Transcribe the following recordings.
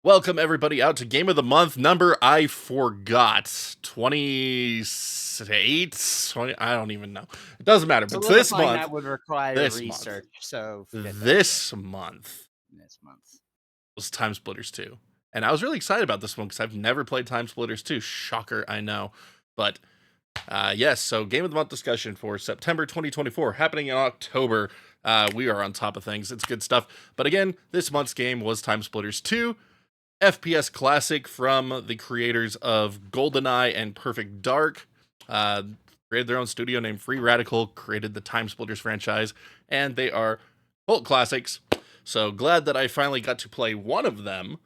Welcome everybody out to Game of the Month number I forgot. 28? 20, I don't even know. It doesn't matter, but this Solidifying month, that would require this month, research, so forget that. this month This month. was TimeSplitters 2. And I was really excited about this one because I've never played TimeSplitters 2. Shocker, I know. But yes, so Game of the Month discussion for September 2024 happening in October. We are on top of things. It's good stuff. But again, this month's game was TimeSplitters 2. FPS classic from the creators of GoldenEye and Perfect Dark. Created their own studio named Free Radical, created the TimeSplitters franchise, and they are cult classics. So glad that I finally got to play one of them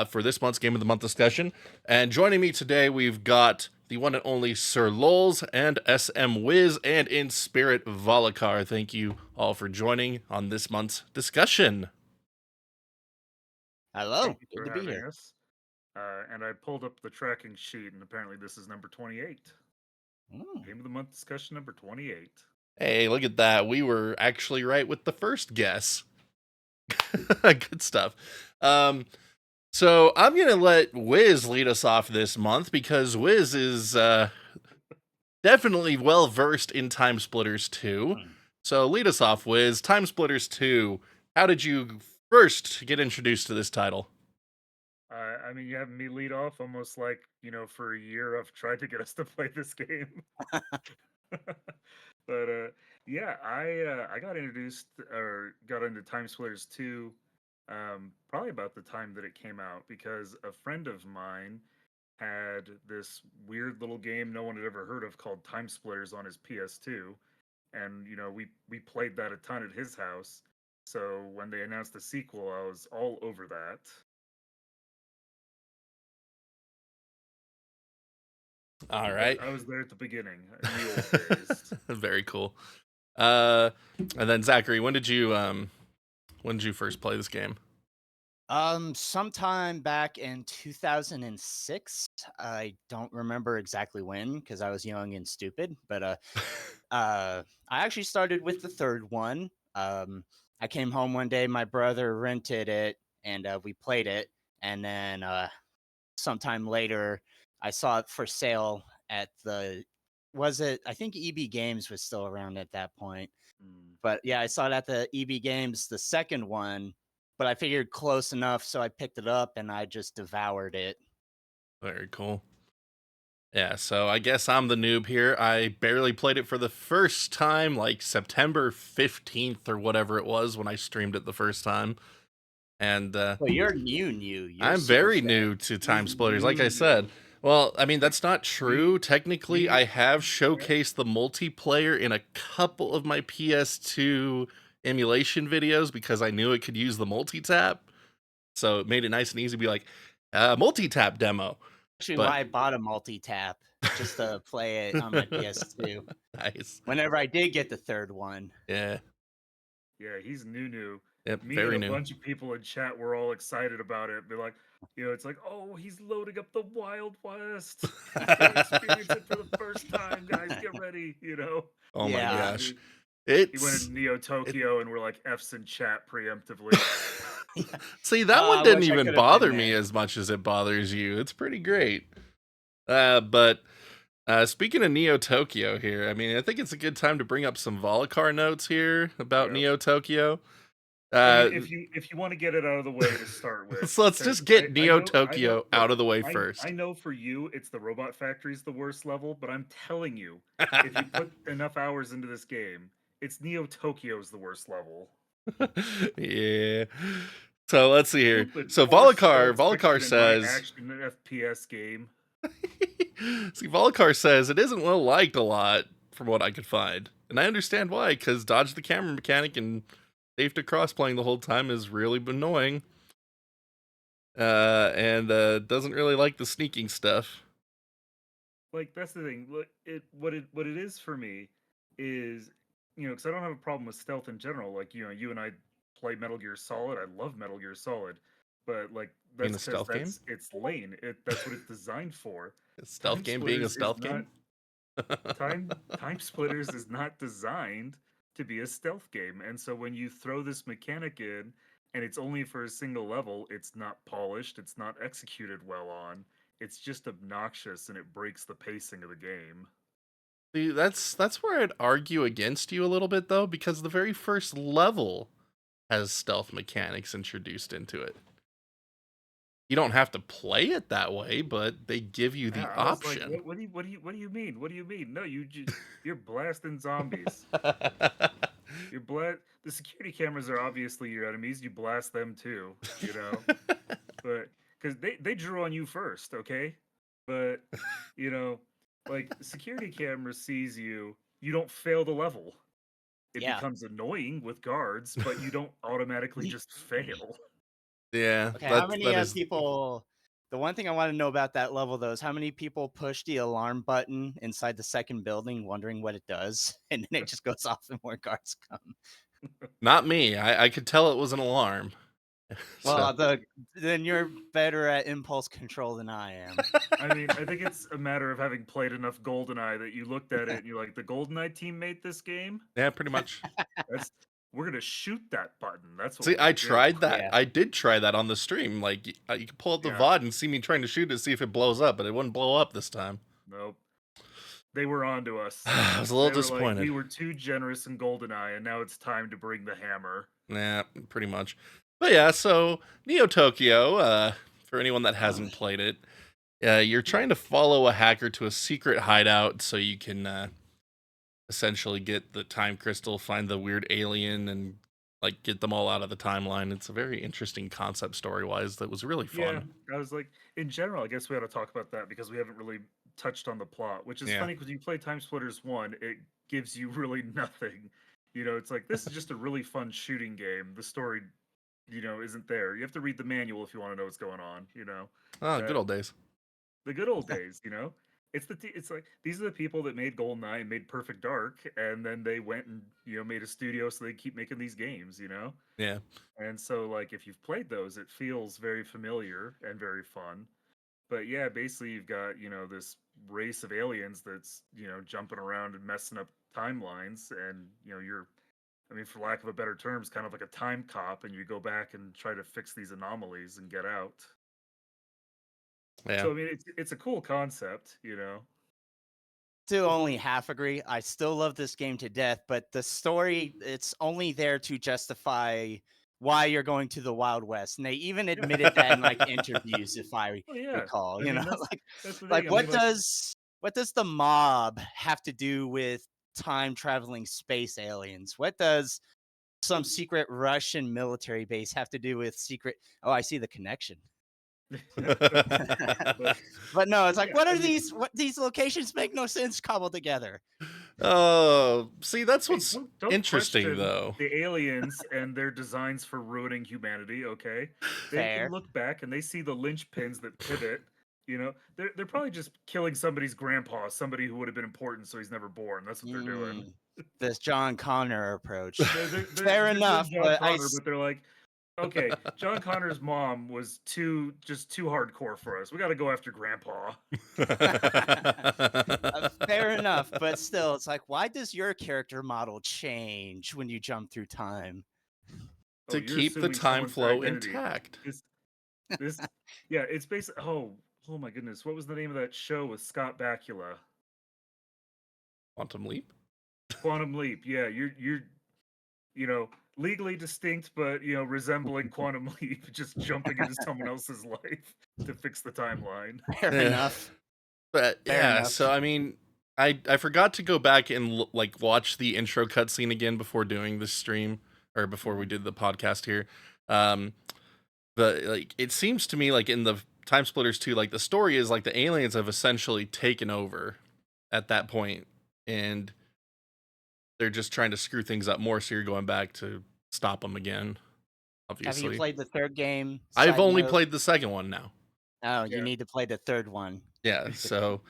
for this month's Game of the Month discussion. And joining me today, we've got the one and only Sir Lols and SMWiz, and in spirit, Volokar. Thank you all for joining on this month's discussion. Hello, Thank you good for to be having here. us. And I pulled up the tracking sheet, and apparently this is number 28. Game of the Month discussion number 28. Hey, look at that. We were actually right with the first guess. Good stuff. So I'm going to let Wiz lead us off this month because Wiz is definitely well-versed in TimeSplitters 2. So lead us off, Wiz. TimeSplitters 2, how did you first get introduced to this title? I mean, you have me lead off almost like, for a year I've tried to get us to play this game. But yeah, I got introduced or got into TimeSplitters 2 probably about the time that it came out because a friend of mine had this weird little game no one had ever heard of called TimeSplitters on his PS2. And we played that a ton at his house. So when they announced the sequel, I was all over that. All right. I was there at the beginning in the old days. Very cool. And then Zachary, when did you first play this game? Sometime back in 2006. I don't remember exactly when because I was young and stupid, but I actually started with the third one. I came home one day, my brother rented it, and we played it, and then sometime later, I saw it for sale at I think EB Games was still around at that point. But yeah, I saw it at the EB Games, the second one, but I figured close enough, so I picked it up and I just devoured it. Very cool. Yeah, so I guess I'm the noob here. I barely played it for the first time, like September 15th or whatever it was when I streamed it the first time. And Well, you're new. You're I'm very new to TimeSplitters, like I said. Well, I mean, that's not true. Technically, I have showcased the multiplayer in a couple of my PS2 emulation videos because I knew it could use the multi-tap. So it made it nice and easy to be like, multi-tap demo. Actually, why I bought a multi-tap, just to play it on my PS2. Nice. Whenever I did get the third one. Yeah. Yeah, he's new. Yep, Me very and a new. bunch of people in chat were all excited about it. Be like, it's like, oh, he's loading up the Wild West. He's gonna experience it for the first time, guys. Get ready, Oh my gosh. He went in Neo Tokyo and we're like F's in chat preemptively. See, that one didn't even bother me as much as it bothers you. It's pretty great. But speaking of Neo Tokyo here, I mean, I think it's a good time to bring up some Volokar notes here about Neo Tokyo. I mean, if you want to get it out of the way to start with, so let's just get Neo Tokyo out of the way first. I know for you, it's the Robot Factory's the worst level, but I'm telling you, if you put enough hours into this game, it's Neo Tokyo's the worst level. Yeah. So let's see here. So Volokar says, action FPS game. See, Volokar says it isn't well liked a lot from what I could find, and I understand why. Because dodge the camera mechanic and safe to cross playing the whole time is really annoying. And doesn't really like the sneaking stuff. Like, that's the thing. What it is for me is, because I don't have a problem with stealth in general. Like, you and I play Metal Gear Solid. I love Metal Gear Solid, but like that's because it's lane. That's what it's designed for. A stealth game being a stealth game. TimeSplitters is not designed to be a stealth game, and so when you throw this mechanic in and it's only for a single level. It's not polished. It's not executed well on. It's just obnoxious, and it breaks the pacing of the game. See, that's where I'd argue against you a little bit though, because the very first level has stealth mechanics introduced into it. You don't have to play it that way, but they give you the Yeah, I was like, option. what do you mean? What do you mean? No, you're blasting zombies. The security cameras are obviously your enemies. You blast them too, you know. But because they drew on you first, okay? But you know, like security camera sees you, you don't fail the level. It Yeah. becomes annoying with guards, but you don't automatically just fail. Yeah, Okay, how many that is. people? The one thing I want to know about that level, though, is how many people push the alarm button inside the second building, wondering what it does, and then it just goes off and more guards come. Not me. I could tell it was an alarm. Well, then you're better at impulse control than I am. I mean, I think it's a matter of having played enough GoldenEye that you looked at it and you're like, the GoldenEye team made this game. Yeah, pretty much. That's we're gonna shoot that button. That's what See, we're I gonna do. tried that. Yeah. I did try that on the stream. Like, you can pull up the Yeah. VOD and see me trying to shoot it, see if it blows up, but it wouldn't blow up this time. Nope. They were on to us. I was a little They were disappointed. Like, we were too generous in GoldenEye, and now it's time to bring the hammer. Yeah, pretty much. But yeah, so Neo Tokyo, for anyone that hasn't played it, you're trying to follow a hacker to a secret hideout so you can essentially get the time crystal, find the weird alien, and like get them all out of the timeline. It's a very interesting concept story-wise that was really fun. Yeah, I was like, in general, I guess we ought to talk about that because we haven't really touched on the plot, which is Yeah. funny because you play TimeSplitters 1, it gives you really nothing. You know, it's like, this is just a really fun shooting game. The story, you know, isn't there. You have to read the manual if you want to know what's going on, you know. Oh, good old days. The good old days, you know. It's like these are the people that made GoldenEye and made Perfect Dark, and then they went and made a studio so they keep making these games, you know. Yeah. And so like if you've played those, it feels very familiar and very fun. But yeah, basically you've got this race of aliens that's jumping around and messing up timelines, and you're, I mean, for lack of a better terms, kind of like a time cop, and you go back and try to fix these anomalies and get out. Yeah. So I mean, it's a cool concept, you know. Still only half agree. I still love this game to death, but the story, it's only there to justify why you're going to the Wild West. And they even admitted that in like interviews, if I Oh yeah, recall. I You mean, know, that's the thing. like I what mean, like, does the mob have to do with time traveling space aliens? What does some secret Russian military base have to do with secret? Oh, I see the connection. But no, it's like, yeah, what I are mean- these? What these locations make no sense cobbled together. Oh, see, that's hey, what's don't interesting question though. the aliens and their designs for ruining humanity. Okay, they Fair. can look back and they see the linchpins that pivot. You know, they're probably just killing somebody's grandpa, somebody who would have been important, so he's never born. That's what they're doing. This John Connor approach. They're Fair doing enough, John but Connor, but they're like, okay, John Connor's mom was too hardcore for us. We got to go after Grandpa. Fair enough, but still, it's like, why does your character model change when you jump through time? Oh, To you're keep the assuming time someone's flow identity. intact. This, yeah, it's basically. Oh my goodness, what was the name of that show with Scott Bakula? Quantum Leap? Quantum Leap. Yeah, you're legally distinct, but resembling Quantum Leap, just jumping into someone else's life to fix the timeline. Fair Yeah. enough. But Fair yeah, enough. so I mean, I forgot to go back and like watch the intro cutscene again before doing this stream or before we did the podcast here. But like it seems to me like in the TimeSplitters 2, like the story is like the aliens have essentially taken over at that point, and they're just trying to screw things up more. So you're going back to stop them again. Obviously, Have you played the third game? I've Side only note? played the second one now. Oh, Yeah. you need to play the third one. Yeah, so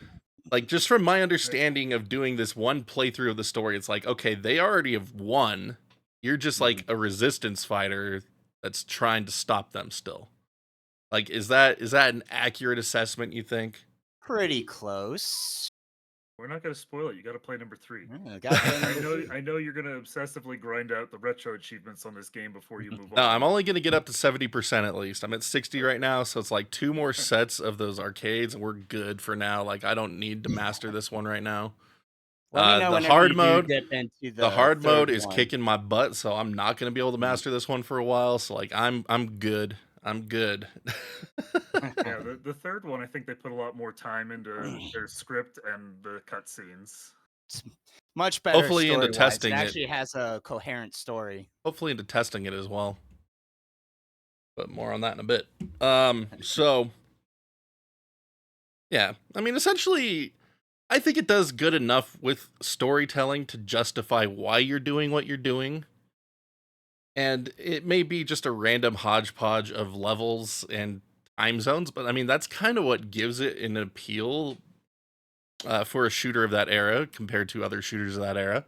like just from my understanding of doing this one playthrough of the story, it's like, okay, they already have won. You're just like a resistance fighter that's trying to stop them still. Like, is that an accurate assessment, you think? Pretty close. We're not going to spoil it. You got to play number 3. I know you're going to obsessively grind out the retro achievements on this game before you move on. No, I'm only going to get up to 70% at least. I'm at 60 right now, so it's like 2 more sets of those arcades, and we're good for now. Like, I don't need to master this one right now. The hard mode, is kicking my butt, so I'm not going to be able to master this one for a while. So like, I'm good. I'm good. Yeah, the third one, I think they put a lot more time into their script and the cutscenes. It's much better. Hopefully into testing it actually has a coherent story. Hopefully into testing it as well. But more on that in a bit. So yeah, I mean, essentially, I think it does good enough with storytelling to justify why you're doing what you're doing. And it may be just a random hodgepodge of levels and time zones, but I mean, that's kind of what gives it an appeal for a shooter of that era compared to other shooters of that era.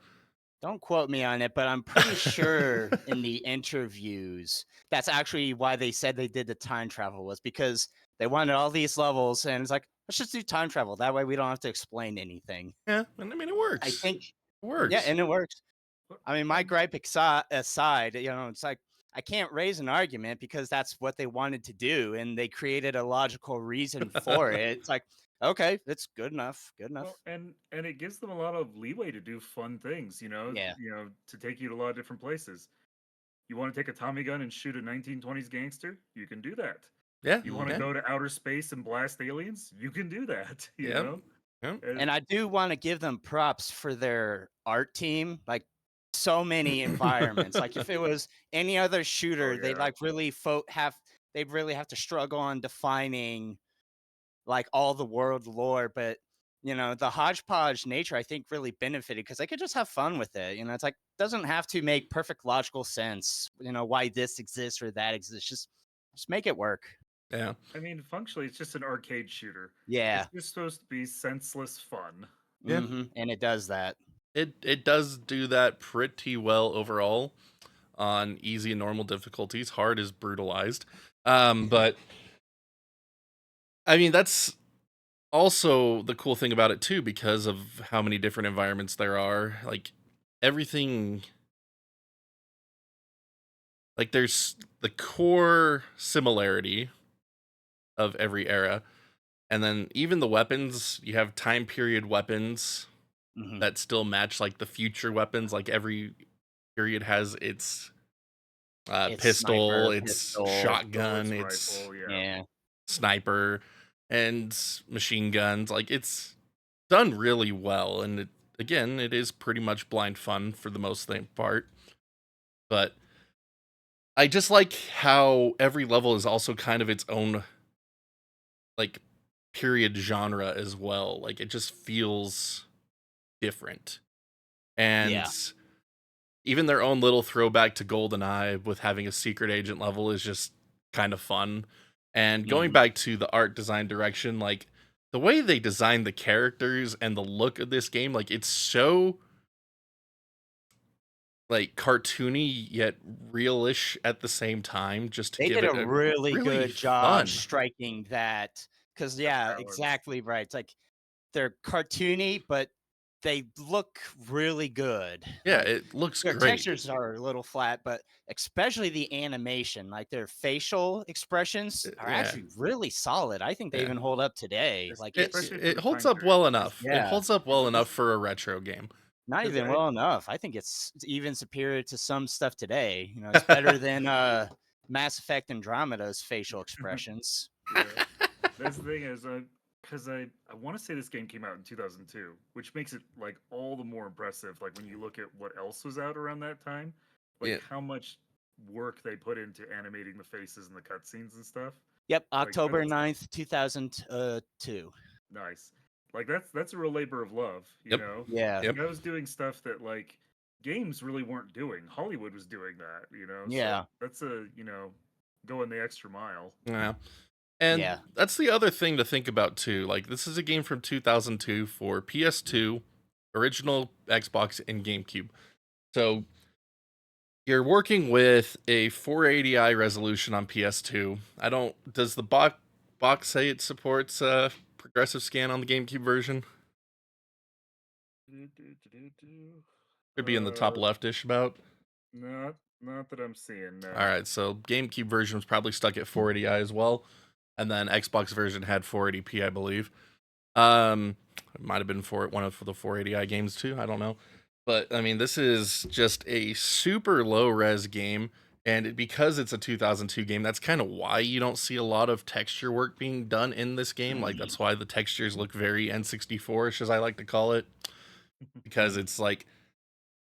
Don't quote me on it, but I'm pretty sure in the interviews, that's actually why they said they did the time travel, was because they wanted all these levels, and it's like, let's just do time travel. That way we don't have to explain anything. Yeah, and I mean, it works. I think it works. Yeah, and it works. I mean, my gripe aside, it's like, I can't raise an argument because that's what they wanted to do, and they created a logical reason for it. It's like, okay, it's good enough. Good enough. Well, and it gives them a lot of leeway to do fun things, Yeah. To take you to a lot of different places. You want to take a Tommy gun and shoot a 1920s gangster? You can do that. Yeah. You want to go to outer space and blast aliens? You can do that. You know? Yeah. And I do want to give them props for their art team. Like, so many environments. Like, if it was any other shooter, they'd like really they'd really have to struggle on defining like all the world lore. But the hodgepodge nature, I think, really benefited because they could just have fun with it. It's like, doesn't have to make perfect logical sense. Why this exists or that exists. Just make it work. Yeah. I mean, functionally, it's just an arcade shooter. Yeah. It's just supposed to be senseless fun. Yeah. Mm-hmm. And it does that. It does do that pretty well overall on easy and normal difficulties. Hard is brutalized. But I mean, that's also the cool thing about it too, because of how many different environments there are. Like, everything, like, there's the core similarity of every era, and then even the weapons, you have time period weapons that still match like the future weapons. Like, every period has its pistol, sniper, its shotgun, its rifle, sniper, and machine guns. Like, it's done really well, and it is pretty much blind fun for the most part. But I just like how every level is also kind of its own like period genre as well. Like, it just feels different. And even their own little throwback to GoldenEye with having a secret agent level is just kind of fun. And going back to the art design direction, like, the way they designed the characters and the look of this game, like, it's so like cartoony yet realish at the same time. Just to they give did it a really good job fun. striking that, because exactly right. It's like they're cartoony, but they look really good. Yeah, Like, it looks their great. textures are a little flat, but especially the animation, like their facial expressions are actually really solid. I think they even hold up today. Like, it holds up well enough. Yeah. It holds up well enough for a retro game. Not even well enough. I think it's even superior to some stuff today. It's better than Mass Effect Andromeda's facial expressions. That's the thing is, because I want to say this game came out in 2002, which makes it like all the more impressive. Like, when you look at what else was out around that time, like how much work they put into animating the faces and the cutscenes and stuff. Yep, October 9th, 2002. Nice. Like, that's a real labor of love, you know? Yeah. Like, I was doing stuff that, like, games really weren't doing. Hollywood was doing that, Yeah. So that's going the extra mile. Yeah. And that's the other thing to think about too. Like, this is a game from 2002 for PS2, original Xbox, and GameCube. So you're working with a 480i resolution on PS2. Does the box say it supports progressive scan on the GameCube version? Could be in the top leftish about. Not that I'm seeing. No. All right, so GameCube version was probably stuck at 480i as well, and then Xbox version had 480p, I believe. It might have been one of the 480i games too. I don't know, but I mean, this is just a super low res game, and because it's a 2002 game, that's kind of why you don't see a lot of texture work being done in this game. Like that's why the textures look very N64ish, as I like to call it, because it's like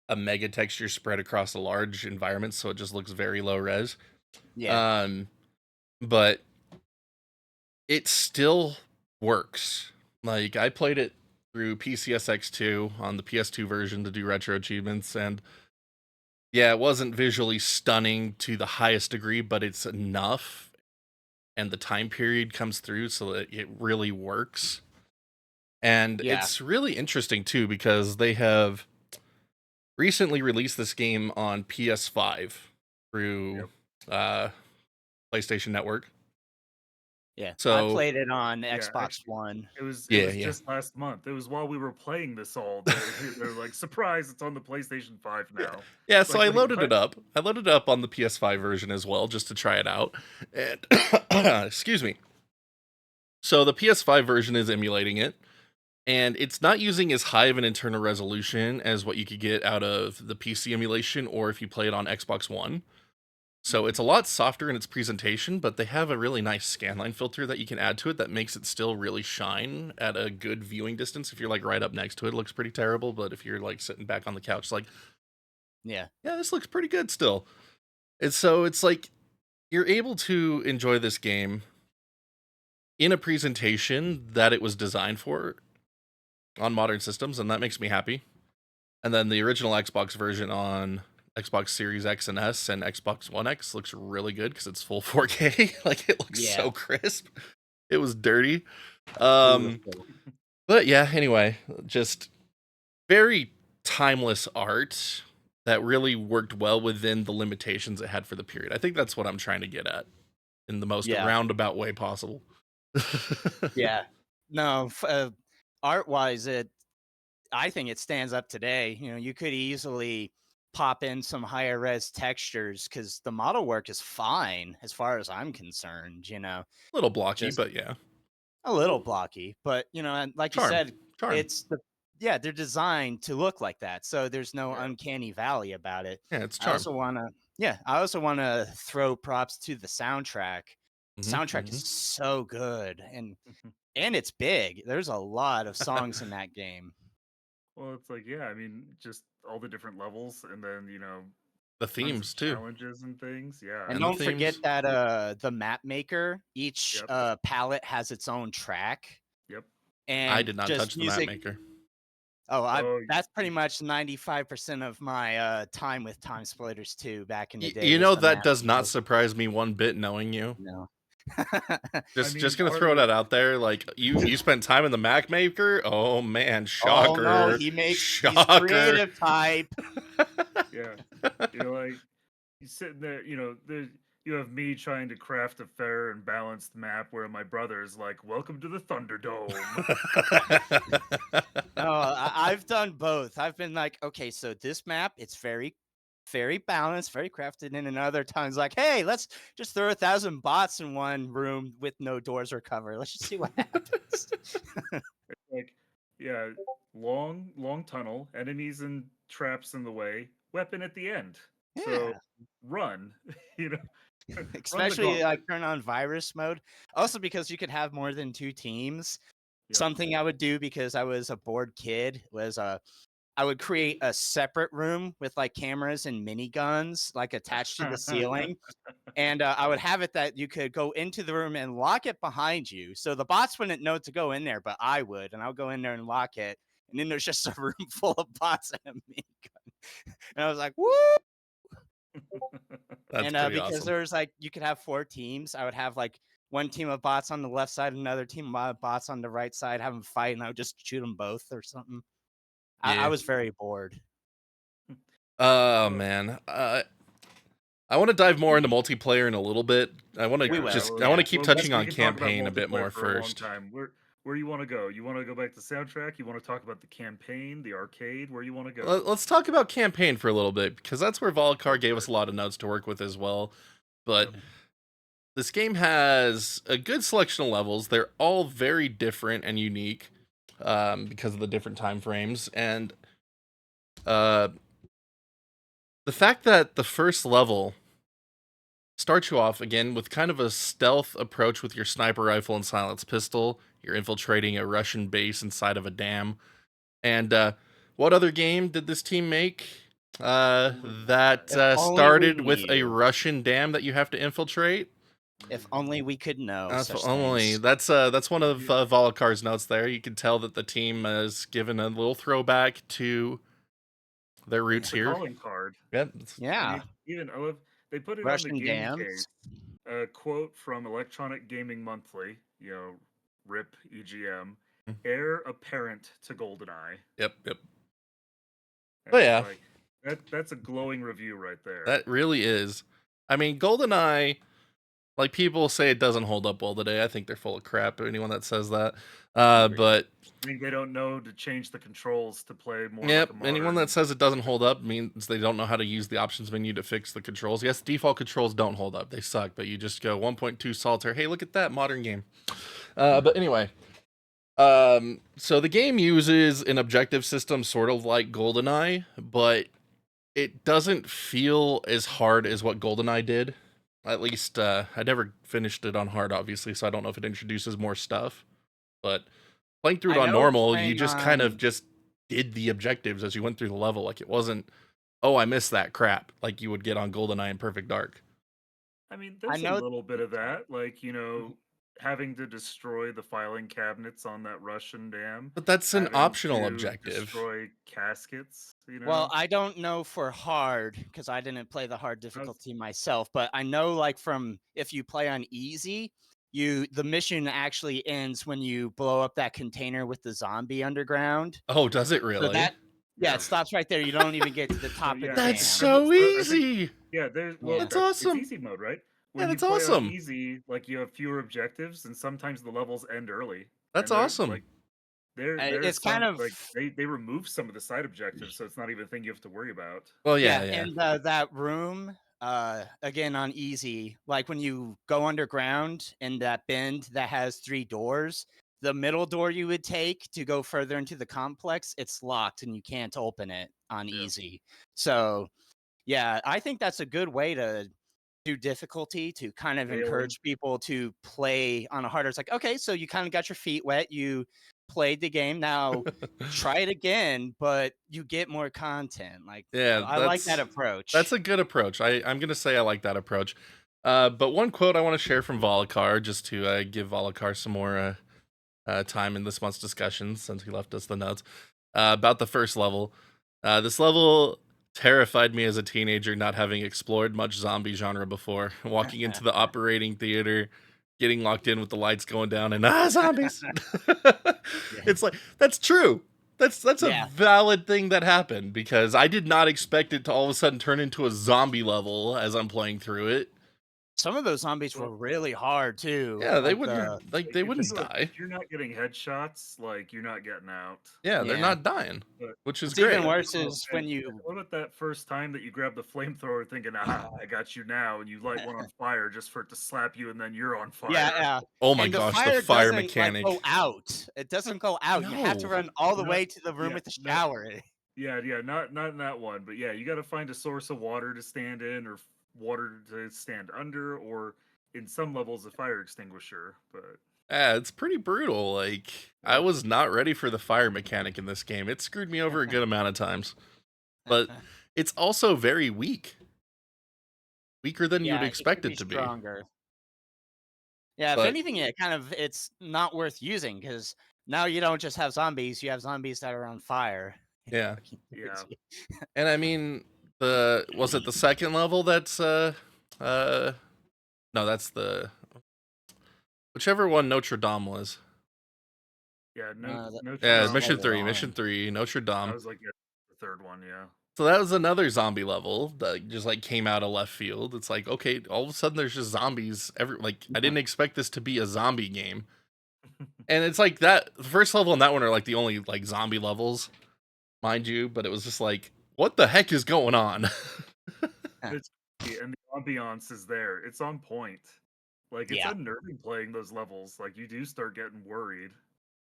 a mega texture spread across a large environment, so it just looks very low res. Yeah. But it still works. Like I played it through PCSX2 on the PS2 version to do retro achievements, and yeah, it wasn't visually stunning to the highest degree, but it's enough, and the time period comes through so that it really works. And it's really interesting too, because they have recently released this game on PS5 through PlayStation Network. Yeah, so I played it on Xbox One. It was just last month. It was while we were playing this all. They're like, surprise! It's on the PlayStation 5 now. Yeah, so I loaded it up. I loaded it up on the PS5 version as well, just to try it out. And excuse me. So the PS5 version is emulating it, and it's not using as high of an internal resolution as what you could get out of the PC emulation, or if you play it on Xbox One. So it's a lot softer in its presentation, but they have a really nice scanline filter that you can add to it that makes it still really shine at a good viewing distance. If you're like right up next to it, it looks pretty terrible. But if you're like sitting back on the couch, like, yeah, this looks pretty good still. And so it's like you're able to enjoy this game in a presentation that it was designed for on modern systems, and that makes me happy. And then the original Xbox version on Xbox Series X and S and Xbox One X looks really good because it's full 4K. Like it looks so crisp. It was dirty. But yeah, anyway, just very timeless art that really worked well within the limitations it had for the period. I think that's what I'm trying to get at in the most roundabout way possible. No, art-wise, I think it stands up today. You know, you could easily pop in some higher res textures because the model work is fine as far as I'm concerned. You know, a little blocky, but a little blocky. But you know, and like you said, it's they're designed to look like that, so there's no uncanny valley about it. Yeah, it's charm. I also want to throw props to the soundtrack. Soundtrack is so good, and it's big. There's a lot of songs in that game. Well, it's like, I mean, just all the different levels, and then, you know, the themes too, challenges and things. And don't forget that the map maker, each palette has its own track. And I did not touch the map maker. That's pretty much 95% of my time with TimeSplitters 2 back in the day. You know, that does not surprise me one bit, knowing you. No. just gonna throw that out there. Like you spent time in the Mac Maker. Oh man, shocker! Oh no, he's creative type. You're like you sitting there. You know, you have me trying to craft a fair and balanced map, where my brother's like, "Welcome to the Thunderdome." I've done both. I've been like, okay, so this map, it's very balanced, very crafted, and other times like, hey, let's just throw 1,000 bots in one room with no doors or cover. Let's just see what happens. Like, long tunnel, enemies and traps in the way, weapon at the end. So run, you know. Especially like turn on virus mode. Also because you could have more than 2 teams. Something I would do because I was a bored kid was I would create a separate room with like cameras and miniguns like attached to the ceiling. And I would have it that you could go into the room and lock it behind you. So the bots wouldn't know to go in there, but I would. And I'll go in there and lock it. And then there's just a room full of bots and a minigun. And I was like, woo! That's because awesome. there's like, you could have 4 teams. I would have like one team of bots on the left side, another team of bots on the right side, have them fight, and I would just shoot them both or something. I was very bored. Oh man, I want to dive more into multiplayer in a little bit. I want to keep touching on campaign a bit more first. We're where you want to go? You want to go back to the soundtrack? You want to talk about the campaign, the arcade? Where you want to go? Let's talk about campaign for a little bit, because that's where Volcar gave us a lot of notes to work with as well. But this game has a good selection of levels. They're all very different and unique because of the different time frames. And the fact that the first level starts you off, again, with kind of a stealth approach with your sniper rifle and silenced pistol. You're infiltrating a Russian base inside of a dam. And what other game did this team make that started with a Russian dam that you have to infiltrate? If only we could know. That's one of Volakar's notes there. You can tell that the team has given a little throwback to their roots here. Calling card. Yep. Yeah. Even I love they put it Russian on the game dams. case. A quote from Electronic Gaming Monthly. RIP EGM. Heir apparent to GoldenEye. Yep. And Oh yeah. That's a glowing review right there. That really is. I mean, GoldenEye, like, people say it doesn't hold up well today. I think they're full of crap, anyone that says that. But I mean, they don't know to change the controls to play more. Yep, like a anyone that says it doesn't hold up means they don't know how to use the options menu to fix the controls. Yes, default controls don't hold up. They suck, but you just go 1.2 solitaire. Hey, look at that modern game. But anyway, so the game uses an objective system sort of like GoldenEye, but it doesn't feel as hard as what GoldenEye did. At least, I never finished it on hard, obviously, so I don't know if it introduces more stuff. But playing through it on normal, you just kind of just did the objectives as you went through the level. Like, it wasn't, oh, I missed that crap, like you would get on GoldenEye and Perfect Dark. I mean, there's a little bit of that, like, having to destroy the filing cabinets on that Russian dam. But that's an optional objective. Destroy caskets, Well, I don't know for hard, because I didn't play the hard difficulty myself, but I know, like, from if you play on easy, the mission actually ends when you blow up that container with the zombie underground. Oh, does it really? So it stops right there. You don't even get to the top of the That's dam. so easy. That's awesome. It's easy mode, right? That's awesome. On easy, like, you have fewer objectives, and sometimes the levels end early. That's awesome. Like, it's kind of like they remove some of the side objectives, so it's not even a thing you have to worry about. Well, yeah. And that room, again on easy, like when you go underground in that bend that has 3 doors, the middle door you would take to go further into the complex, it's locked and you can't open it on easy. So, yeah, I think that's a good way to do difficulty, to kind of encourage people to play on a harder. It's like, okay, so you kind of got your feet wet, you played the game, now try it again, but you get more content. Like, yeah, I like that approach. That's a good approach. I'm gonna say I like that approach. But one quote I want to share from Volcar, just to give Volcar some more time in this month's discussion, since he left us the notes about the first level. This level terrified me as a teenager, not having explored much zombie genre before. Walking into the operating theater, getting locked in with the lights going down, and zombies. It's like, that's true. That's a valid thing that happened, because I did not expect it to all of a sudden turn into a zombie level as I'm playing through it. Some of those zombies were really hard too. Yeah, they wouldn't they wouldn't die. If you're not getting headshots, like, you're not getting out. Yeah, they're not dying, which is What's great. even worse is when you. What about that first time that you grab the flamethrower thinking, I got you now, and you light one on fire just for it to slap you, and then you're on fire. Yeah. Oh my gosh, the fire mechanic. Like, go out. It doesn't go out. No. You have to run all the way to the room with the shower. Yeah, not in that one, but yeah, you got to find a source of water to stand in, or water to stand under, or in some levels a fire extinguisher. But yeah, it's pretty brutal. Like, I was not ready for the fire mechanic in this game. It screwed me over a good amount of times. But it's also very weak. Weaker than you'd expect it to be. Stronger. Yeah, if anything, it's not worth using, because now you don't just have zombies, you have zombies that are on fire. Yeah. And I mean, was it the second level that's no, that's the whichever one Notre Dame was. Yeah, Mission 3, Notre Dame. That was like the third one, yeah. So that was another zombie level that just like came out of left field. It's like, okay, all of a sudden there's just zombies I didn't expect this to be a zombie game. And it's like that the first level and that one are like the only like zombie levels, mind you, but it was just like, what the heck is going on? It's and the ambiance is there. It's on point. Like it's Yeah, unnerving playing those levels. Like you do start getting worried.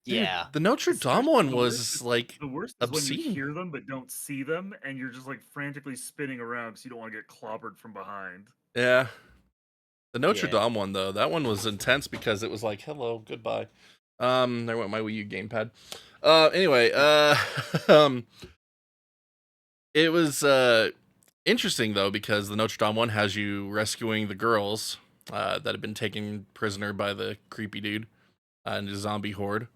Dude, yeah, the Notre Dame Especially one was like the worst is when you obscene. hear them but don't see them, and you're just like frantically spinning around because you don't want to get clobbered from behind. Yeah. The Notre yeah. Dame one though, that one was intense because it was like, hello, goodbye. There went my Wii U gamepad. Anyway, um, it was interesting though because the Notre Dame one has you rescuing the girls that have been taken prisoner by the creepy dude and the zombie horde.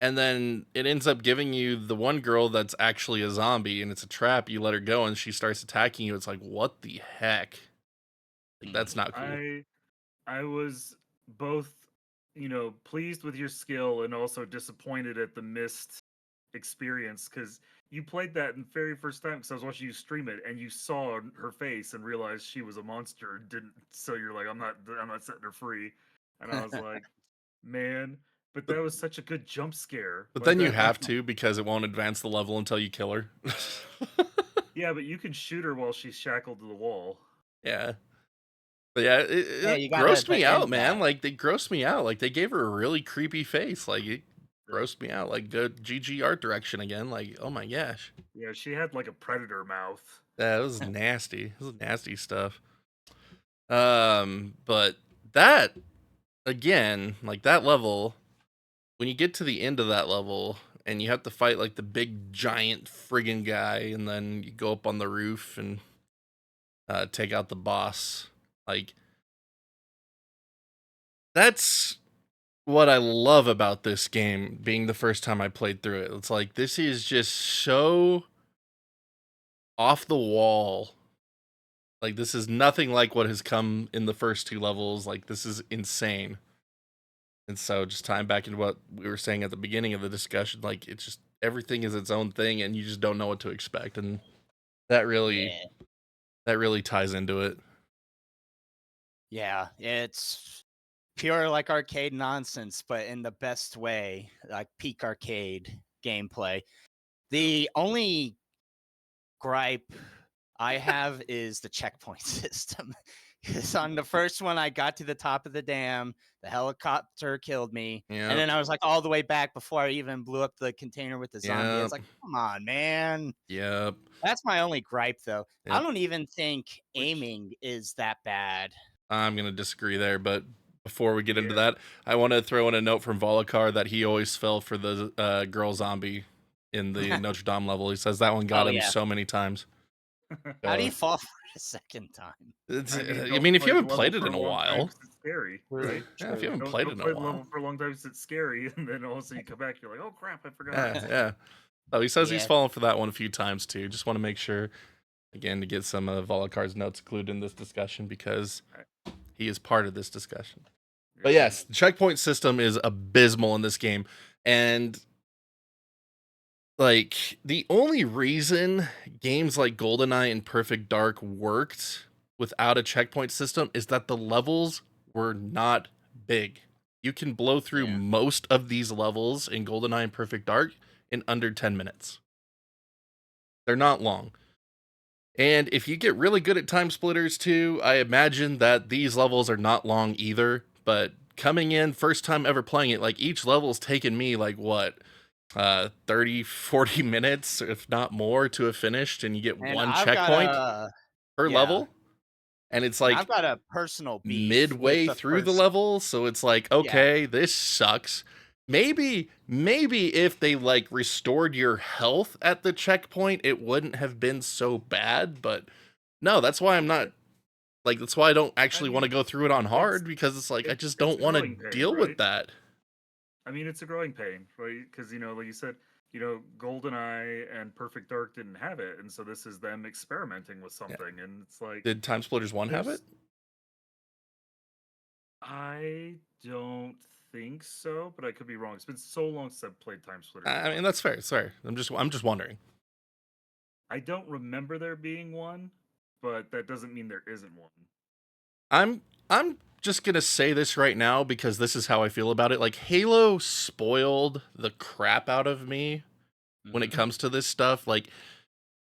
And then it ends up giving you the one girl that's actually a zombie and it's a trap. You let her go and she starts attacking you. It's like, what the heck? Like, that's not cool. I was both, pleased with your skill and also disappointed at the missed experience because you played that the very first time because I was watching you stream it and you saw her face and realized she was a monster and didn't. So you're like, I'm not setting her free, and I was like, man. But that was such a good jump scare. But Like then you that. have to because it won't advance the level until you kill her. Yeah, but you can shoot her while she's shackled to the wall. Yeah. But yeah, Yeah, it you gotta grossed me out, end man. that. Like, they grossed me out. Like, they gave her a really creepy face. Like, it grossed me out. Like, good GG art direction again. Like, oh my gosh. Yeah, she had like a predator mouth. That was nasty. This is nasty stuff. But that, again, like, that level, when you get to the end of that level, and you have to fight, like, the big, giant friggin' guy, and then you go up on the roof and take out the boss, like, that's what I love about this game being the first time I played through it. It's like this is just so off the wall. Like this is nothing like what has come in the first two levels. Like this is insane. And so just tying back into what we were saying at the beginning of the discussion, like it's just everything is its own thing and you just don't know what to expect. And that really Yeah, that really ties into it. yeah. It's pure like arcade nonsense, but in the best way, like peak arcade gameplay. The only gripe I have is the checkpoint system. Because on the first one, I got to the top of the dam, the helicopter killed me, and Yeah. then I was like all the way back before I even blew up the container with the zombie. Yeah. It's like, come on, man. Yep. That's my only gripe, though. I Yep. don't even think Which- aiming is that bad. I'm going to disagree there, but before we get into Yeah. that, I want to throw in a note from Volokar that he always fell for the girl zombie in the Notre Dame level. He says that one got Oh, him yeah. so many times. How do you fall for it a second time? I mean, if you haven't played it in a while, it's scary, True, right? yeah, if you haven't Don't played it in play a the level while, for a long time because it's scary, and then all of a sudden you come back, you're like, oh crap, I forgot. yeah. Oh, he says he's Yeah. fallen for that one a few times too. Just want to make sure, again, to get some of Volokar's notes included in this discussion because he is part of this discussion. But yes, the checkpoint system is abysmal in this game. And like the only reason games like GoldenEye and Perfect Dark worked without a checkpoint system is that the levels were not big. You can blow through Yeah. most of these levels in GoldenEye and Perfect Dark in under 10 minutes. They're not long. And if you get really good at TimeSplitters too, I imagine that these levels are not long either. But coming in, first time ever playing it, like each level's taken me like what, 30, 40 minutes, if not more, to have finished, and you get And one I've checkpoint got per yeah. level. And it's and like I've got a personal beef midway with the through the first. level, so it's like, okay, this sucks. Maybe if they like restored your health at the checkpoint, it wouldn't have been so bad, but no, that's why I'm not like that's why I don't actually want to mean, go through it on hard because it's like I just don't want to growing pain, deal with right? that. I mean, it's a growing pain, right? Because like you said, GoldenEye and Perfect Dark didn't have it, and so this is them experimenting with something, and it's like Did TimeSplitters 1 have it? I don't think so, but I could be wrong. It's been so long since I've played TimeSplitters. I mean, that's fair. It's fair. I'm just wondering. I don't remember there being one, but that doesn't mean there isn't one. I'm just gonna say this right now because this is how I feel about it. Like, Halo spoiled the crap out of me when it comes to this stuff. Like,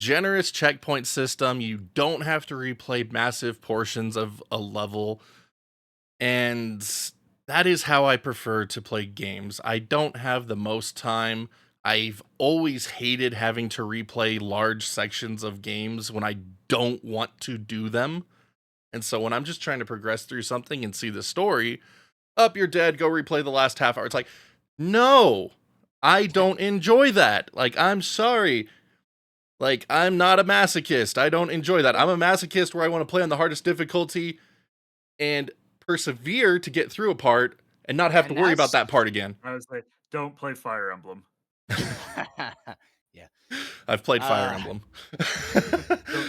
generous checkpoint system, you don't have to replay massive portions of a level, and that is how I prefer to play games. I don't have the most time. I've always hated having to replay large sections of games when I don't want to do them. And so when I'm just trying to progress through something and see the story, up, you're dead, go replay the last half hour. It's like, no, I don't enjoy that. Like, I'm sorry. Like, I'm not a masochist. I don't enjoy that. I'm a masochist where I want to play on the hardest difficulty and persevere to get through a part and not have to worry about that part again. I was like, don't play Fire Emblem. Yeah. I've played Fire Emblem.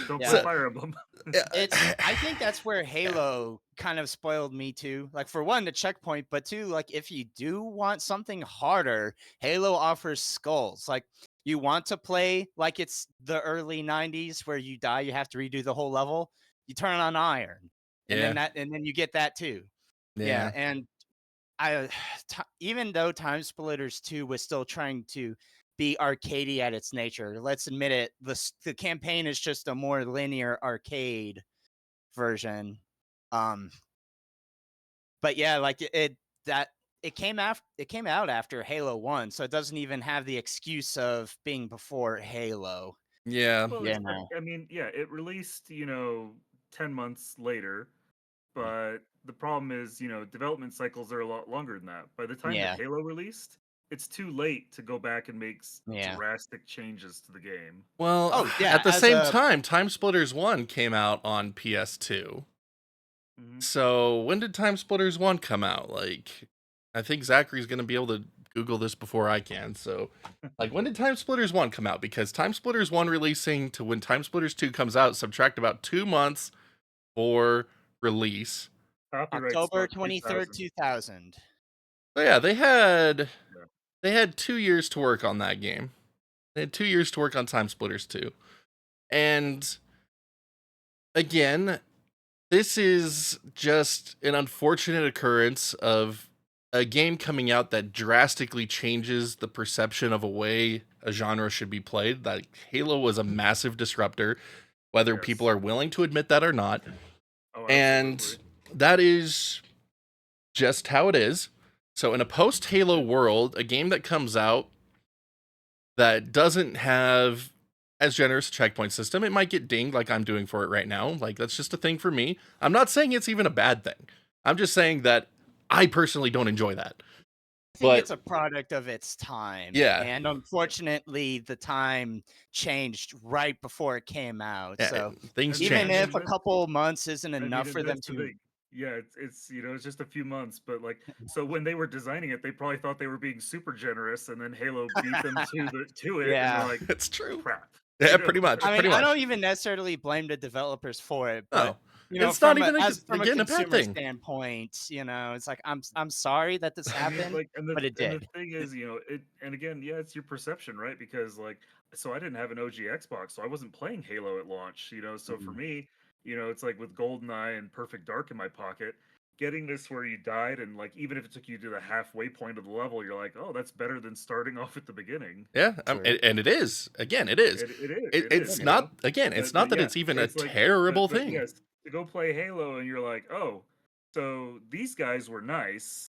Don't play Fire Emblem. I think that's where Halo kind of spoiled me too. Like, for one, the checkpoint, but two, like, if you do want something harder, Halo offers skulls. Like, you want to play like it's the early 90s where you die, you have to redo the whole level. You turn on iron, and then you get that too. Yeah, and even though TimeSplitters 2 was still trying to be arcadey at its nature, let's admit it, the campaign is just a more linear arcade version. But yeah, like it came out after Halo 1, so it doesn't even have the excuse of being before Halo. Yeah. Well, I mean, it released, 10 months later, but the problem is, development cycles are a lot longer than that. By the time that Halo released, it's too late to go back and make drastic changes to the game. Well, at the same time, TimeSplitters 1 came out on PS2. So when did TimeSplitters 1 come out? Like, I think Zachary's going to be able to Google this before I can. So, like, when did TimeSplitters 1 come out? Because TimeSplitters 1 releasing to when TimeSplitters 2 comes out, subtract about 2 months for release. October 23rd, 2000. So yeah, they had 2 years to work on that game. They had 2 years to work on TimeSplitters 2. And again, this is just an unfortunate occurrence of a game coming out that drastically changes the perception of a way a genre should be played. Like, Halo was a massive disruptor, whether people are willing to admit that or not. And that is just how it is. So in a post-Halo world, a game that comes out that doesn't have as generous a checkpoint system, it might get dinged like I'm doing for it right now. Like, that's just a thing for me. I'm not saying it's even a bad thing. I'm just saying that I personally don't enjoy that. I think it's a product of its time. Yeah. And unfortunately, the time changed right before it came out. Yeah, so things even change. if a couple months isn't enough for them to... Yeah, it's it's just a few months, but like, so when they were designing it, they probably thought they were being super generous, and then Halo beat them to it. Yeah, and they're like, it's true. Crap. Yeah, pretty much. I mean, I don't even necessarily blame the developers for it, but it's not even from a consumer bad thing. standpoint, it's like I'm sorry that this happened, but it did. And the thing is, and again, it's your perception, right? Because so I didn't have an OG Xbox, so I wasn't playing Halo at launch, so for me, it's like with GoldenEye and Perfect Dark in my pocket, getting this where you died, and like, even if it took you to the halfway point of the level, you're like, oh, that's better than starting off at the beginning. Yeah, and it is. Again, it is. It's not. Again, it's not that it's even a terrible thing. Yes, to go play Halo, and you're like, oh, so these guys were nice,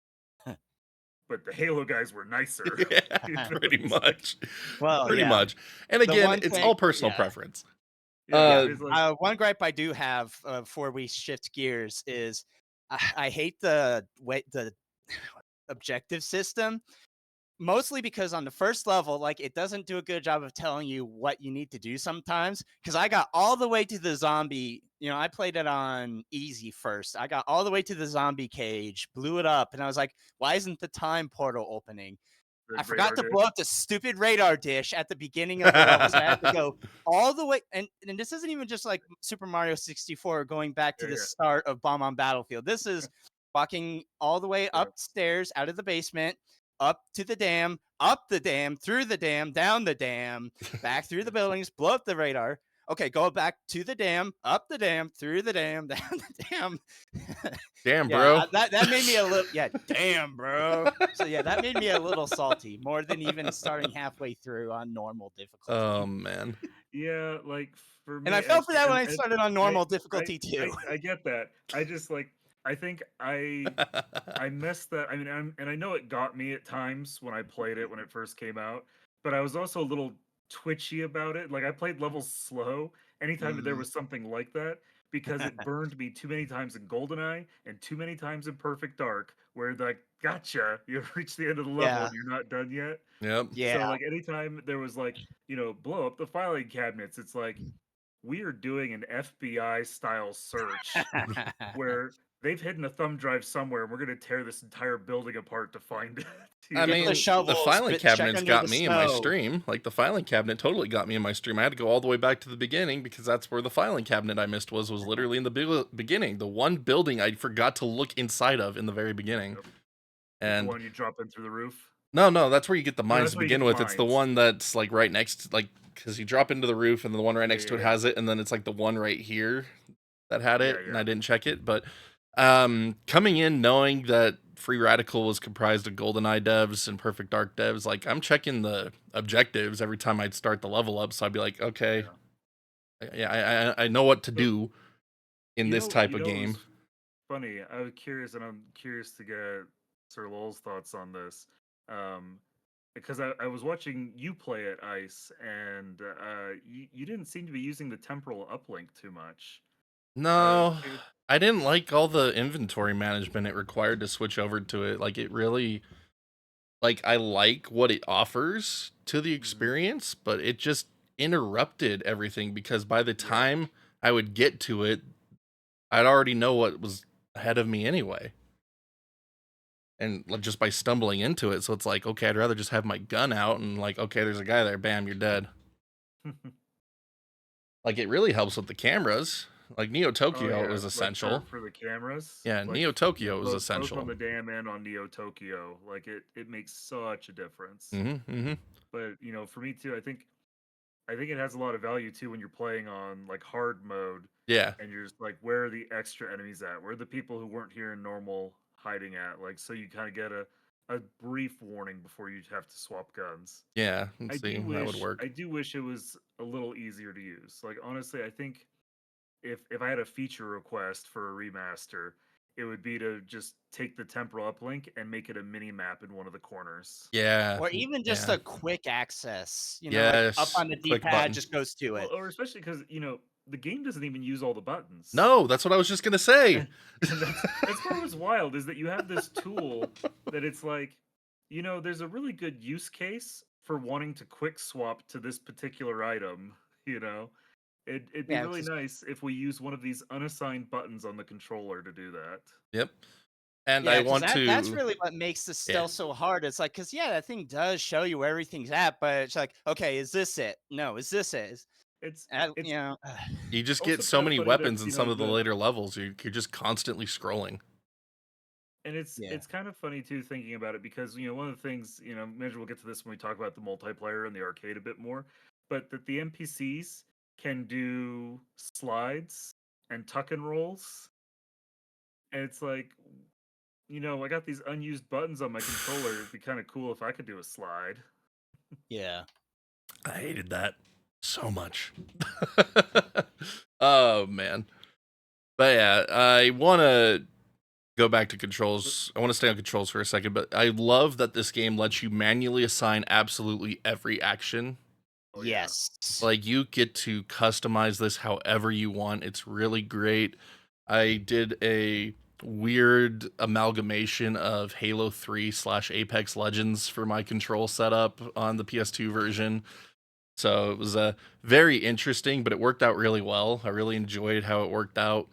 but the Halo guys were nicer. Yeah, pretty much. Well, pretty much. And again, it's all personal preference. One gripe I do have before we shift gears is I hate the objective system, mostly because on the first level, like, it doesn't do a good job of telling you what you need to do sometimes. Because I got all the way to the zombie, I played it on easy first. I got all the way to the zombie cage, blew it up, and I was like, why isn't the time portal opening? I forgot to blow up the stupid radar dish at the beginning of the level, so I had to go all the way. And this isn't even just like Super Mario 64 going back to the start of Bomb on Battlefield. This is walking all the way upstairs out of the basement, up to the dam, up the dam, through the dam, down the dam, back through the buildings, blow up the radar, okay, go back to the dam, up the dam, through the dam, down the dam. Damn, Yeah, bro. that made me a little, yeah, damn, bro. So yeah, that made me a little salty, more than even starting halfway through on normal difficulty. Oh man. Yeah, like for And me, I fell for that when I and started on I, normal difficulty too. I get that. I just like I think I messed that. I mean, and I know it got me at times when I played it when it first came out, but I was also a little twitchy about it. Like I played levels slow anytime there Mm. was something like that because it burned me too many times in GoldenEye and too many times in Perfect Dark, where like gotcha, you've reached the end of the level Yeah. and you're not done yet. Yep. Yeah. So like anytime there was like blow up the filing cabinets, it's like we are doing an FBI style search where they've hidden a thumb drive somewhere and we're going to tear this entire building apart to find it. I Get the mean, shovel, the filing check cabinets under got the me in my snow. stream. Like, the filing cabinet totally got me in my stream. I had to go all the way back to the beginning because that's where the filing cabinet I missed was literally in the beginning. The one building I forgot to look inside of in the very beginning. Yep. The And one you drop in through the roof. no, that's where you get the No, mines that's to where you get begin the with. It's the mines. one that's like right next, like, because you drop into the roof and then the one right next to it Yeah. has it, and then it's like the one right here that had it, and Yeah. I didn't check it. But coming in knowing that Free Radical was comprised of GoldenEye devs and Perfect Dark devs, like I'm checking the objectives every time I'd start the level up, so I'd be like, okay, yeah, I know what to do in this type of It game. was funny. I was curious, and I'm curious to get Sir Lowell's thoughts on this. Because I was watching you play at Ice, and you didn't seem to be using the temporal uplink too much. No, I didn't like all the inventory management it required to switch over to it. Like, it really, like, I like what it offers to the experience, but it just interrupted everything because by the time I would get to it, I'd already know what was ahead of me anyway. And just by stumbling into it, so it's like, okay, I'd rather just have my gun out and like, okay, there's a guy there, bam, you're dead. Like, it really helps with the cameras. Like, Neo Tokyo is essential. Like for the cameras. Yeah, like, Neo Tokyo is both essential. on the dam and on Neo Tokyo. Like it makes such a difference. But for me too, I think it has a lot of value too when you're playing on like hard mode. Yeah. And you're just like, where are the extra enemies at? Where are the people who weren't here in normal hiding at? Like, so you kind of get a brief warning before you have to swap guns. Yeah, let's see, that would work. I do wish it was a little easier to use. Like, honestly, I think if I had a feature request for a remaster, it would be to just take the temporal uplink and make it a mini map in one of the corners. Yeah. Or even just a quick access, yes, like up on the D-pad just goes to it. Or especially because, the game doesn't even use all the buttons. No, that's what I was just gonna say. That's what was wild, is that you have this tool that it's like, there's a really good use case for wanting to quick swap to this particular item, It'd be really nice if we use one of these unassigned buttons on the controller to do that. Yep. And I want to. That's really what makes the stealth so hard. It's like, because that thing does show you where everything's at, but it's like, okay, is this it? No, is this it? It's you just get so many weapons in some of the later levels. You're just constantly scrolling. And it's kind of funny too thinking about it because one of the things maybe we'll get to this when we talk about the multiplayer and the arcade a bit more, but that the NPCs can do slides and tuck and rolls, and it's like, I got these unused buttons on my controller. It'd be kind of cool if I could do a slide. Yeah, I hated that so much. Oh man. But yeah, I want to go back to controls. I want to stay on controls for a second, but I love that this game lets you manually assign absolutely every action. Yes. Like, you get to customize this however you want. It's really great. I did a weird amalgamation of Halo 3 / Apex Legends for my control setup on the PS2 version. So it was very interesting, but it worked out really well. I really enjoyed how it worked out.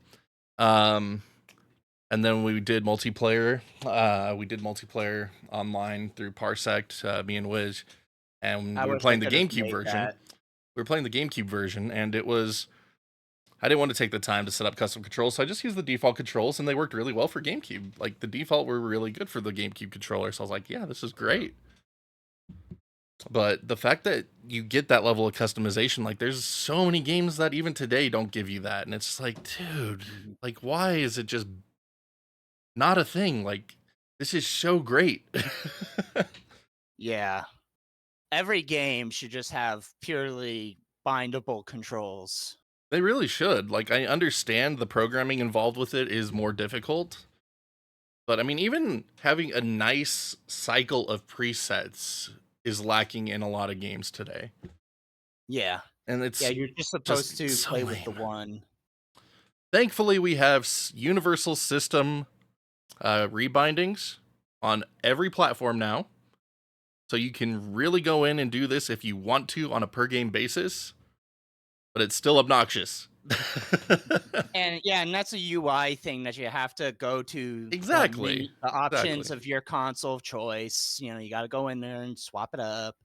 And then we did multiplayer. We did multiplayer online through Parsect, me and Wiz. And we were playing the GameCube version. We were playing the GameCube version, and it was... I didn't want to take the time to set up custom controls, so I just used the default controls, and they worked really well for GameCube. Like, the default were really good for the GameCube controller, so I was like, yeah, this is great. But the fact that you get that level of customization, like there's so many games that even today don't give you that. And it's just like, dude, like why is it just not a thing? Like this is so great. Yeah. Every game should just have purely bindable controls. They really should. Like I understand the programming involved with it is more difficult. But I mean, even having a nice cycle of presets is lacking in a lot of games today. Yeah. And it's Yeah, you're just supposed to so play with the lame. one. Thankfully, we have universal system rebindings on every platform now. So you can really go in and do this if you want to on a per game basis, but it's still obnoxious. And yeah, and that's a UI thing that you have to go to Exactly. the options Exactly. of your console of choice. You know, you got to go in there and swap it up.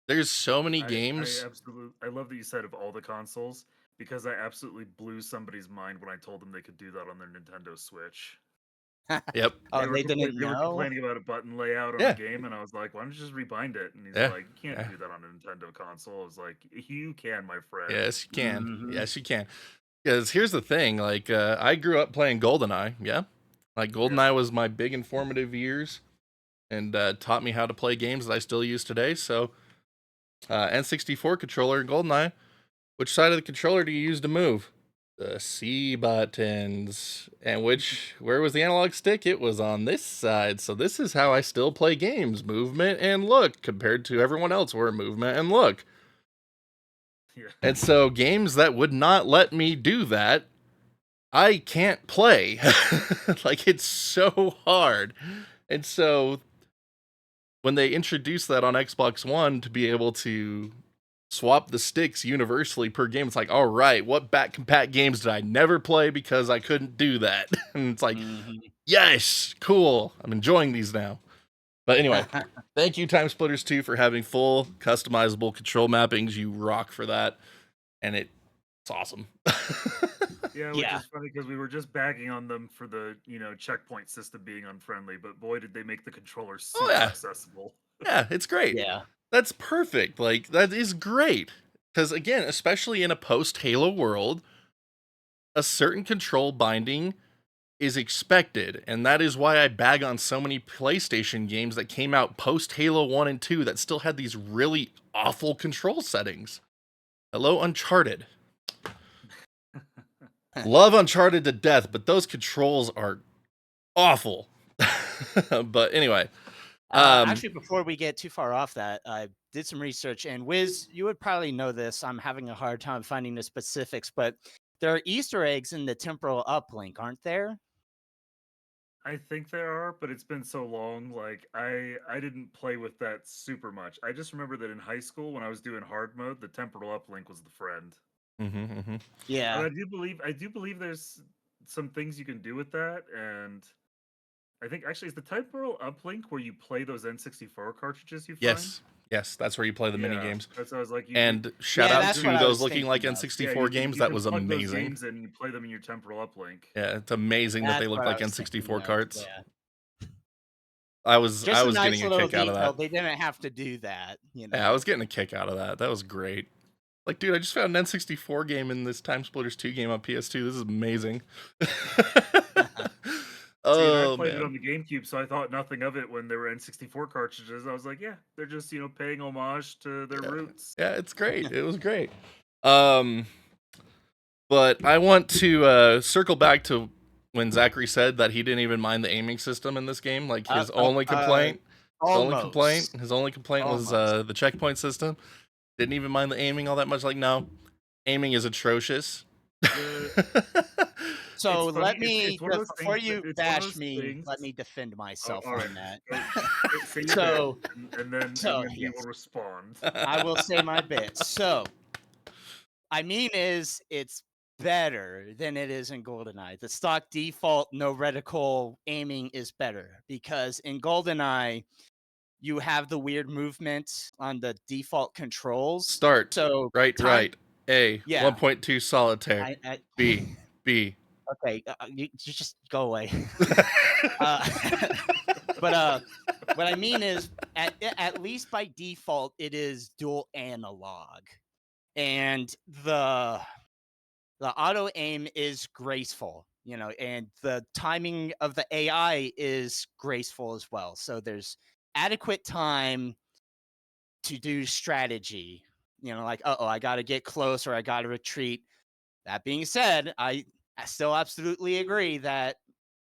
There's so many I games. absolutely, I love that you said of all the consoles because I absolutely blew somebody's mind when I told them they could do that on their Nintendo Switch. Yep. Oh, they didn't They were know? complaining about a button layout on Yeah. the game, and I was like, "Why don't you just rebind it?" And he's Yeah. like, "You can't do that on a Nintendo console." I was like, "You can, my friend." Yes, you can. Mhm. Yes, you can. Because here's the thing, like, I grew up playing GoldenEye, yeah? Like, GoldenEye was my big informative years and taught me how to play games that I still use today, so N64 controller in GoldenEye, which side of the controller do you use to move? The C buttons. And where was the analog stick? It was on this side, so this is how I still play games, movement and look, compared to everyone else where movement and look. Yeah. And so games that would not let me do that, I can't play. Like it's so hard. And so when they introduced that on Xbox One to be able to swap the sticks universally per game, it's like, all right, what back compat games did I never play because I couldn't do that? And it's like, yes, cool. I'm enjoying these now. But anyway, thank you, TimeSplitters 2, for having full customizable control mappings. You rock for that. And it's awesome. Yeah, which is funny because we were just bagging on them for the checkpoint system being unfriendly, but boy, did they make the controller super accessible. Yeah, it's great. Yeah. That's perfect. Like, that is great. Because, again, especially in a post-Halo world, a certain control binding is expected. And that is why I bag on so many PlayStation games that came out post-Halo 1 and 2 that still had these really awful control settings. Hello, Uncharted. Love Uncharted to death, but those controls are awful. But anyway. Actually, before we get too far off that, I did some research, and Wiz, you would probably know this. I'm having a hard time finding the specifics, but there are Easter eggs in the temporal uplink, aren't there? I think there are, but it's been so long. Like I didn't play with that super much. I just remember that in high school when I was doing hard mode, the temporal uplink was the friend. Yeah. And I do believe there's some things you can do with that, and I think actually it's the temporal uplink where you play those N64 cartridges you find. Yes, that's where you play the mini games. That's what I was like. And shout out to those looking like N64 games. That was amazing. Those games and you play them in your temporal uplink. Yeah, it's amazing that they look like N64 carts. Yeah. I was getting a kick out of that. They didn't have to do that. You know? Yeah, I was getting a kick out of that. That was great. Like, dude, I just found an N64 game in this TimeSplitters 2 game on PS2. This is amazing. I played it on the GameCube, so I thought nothing of it when there were N64 cartridges. I was like, yeah, they're just paying homage to their roots. Yeah, it's great. It was great. But I want to circle back to when Zachary said that he didn't even mind the aiming system in this game. Like his only complaint was the checkpoint system. Didn't even mind the aiming all that much. Like, no, aiming is atrocious. So let me, before you bash me, let me defend myself on that. And then he will respond. I will say my bit. So, I mean it's better than it is in GoldenEye. The stock default no reticle aiming is better because in GoldenEye, you have the weird movement on the default controls. Start. So right. A. Yeah. 1.2 solitaire. B. Okay, you just go away. But what I mean is, at least by default, it is dual analog, and the auto aim is graceful, and the timing of the AI is graceful as well. So there's adequate time to do strategy. Like, I got to get close or I got to retreat. That being said, I still absolutely agree that,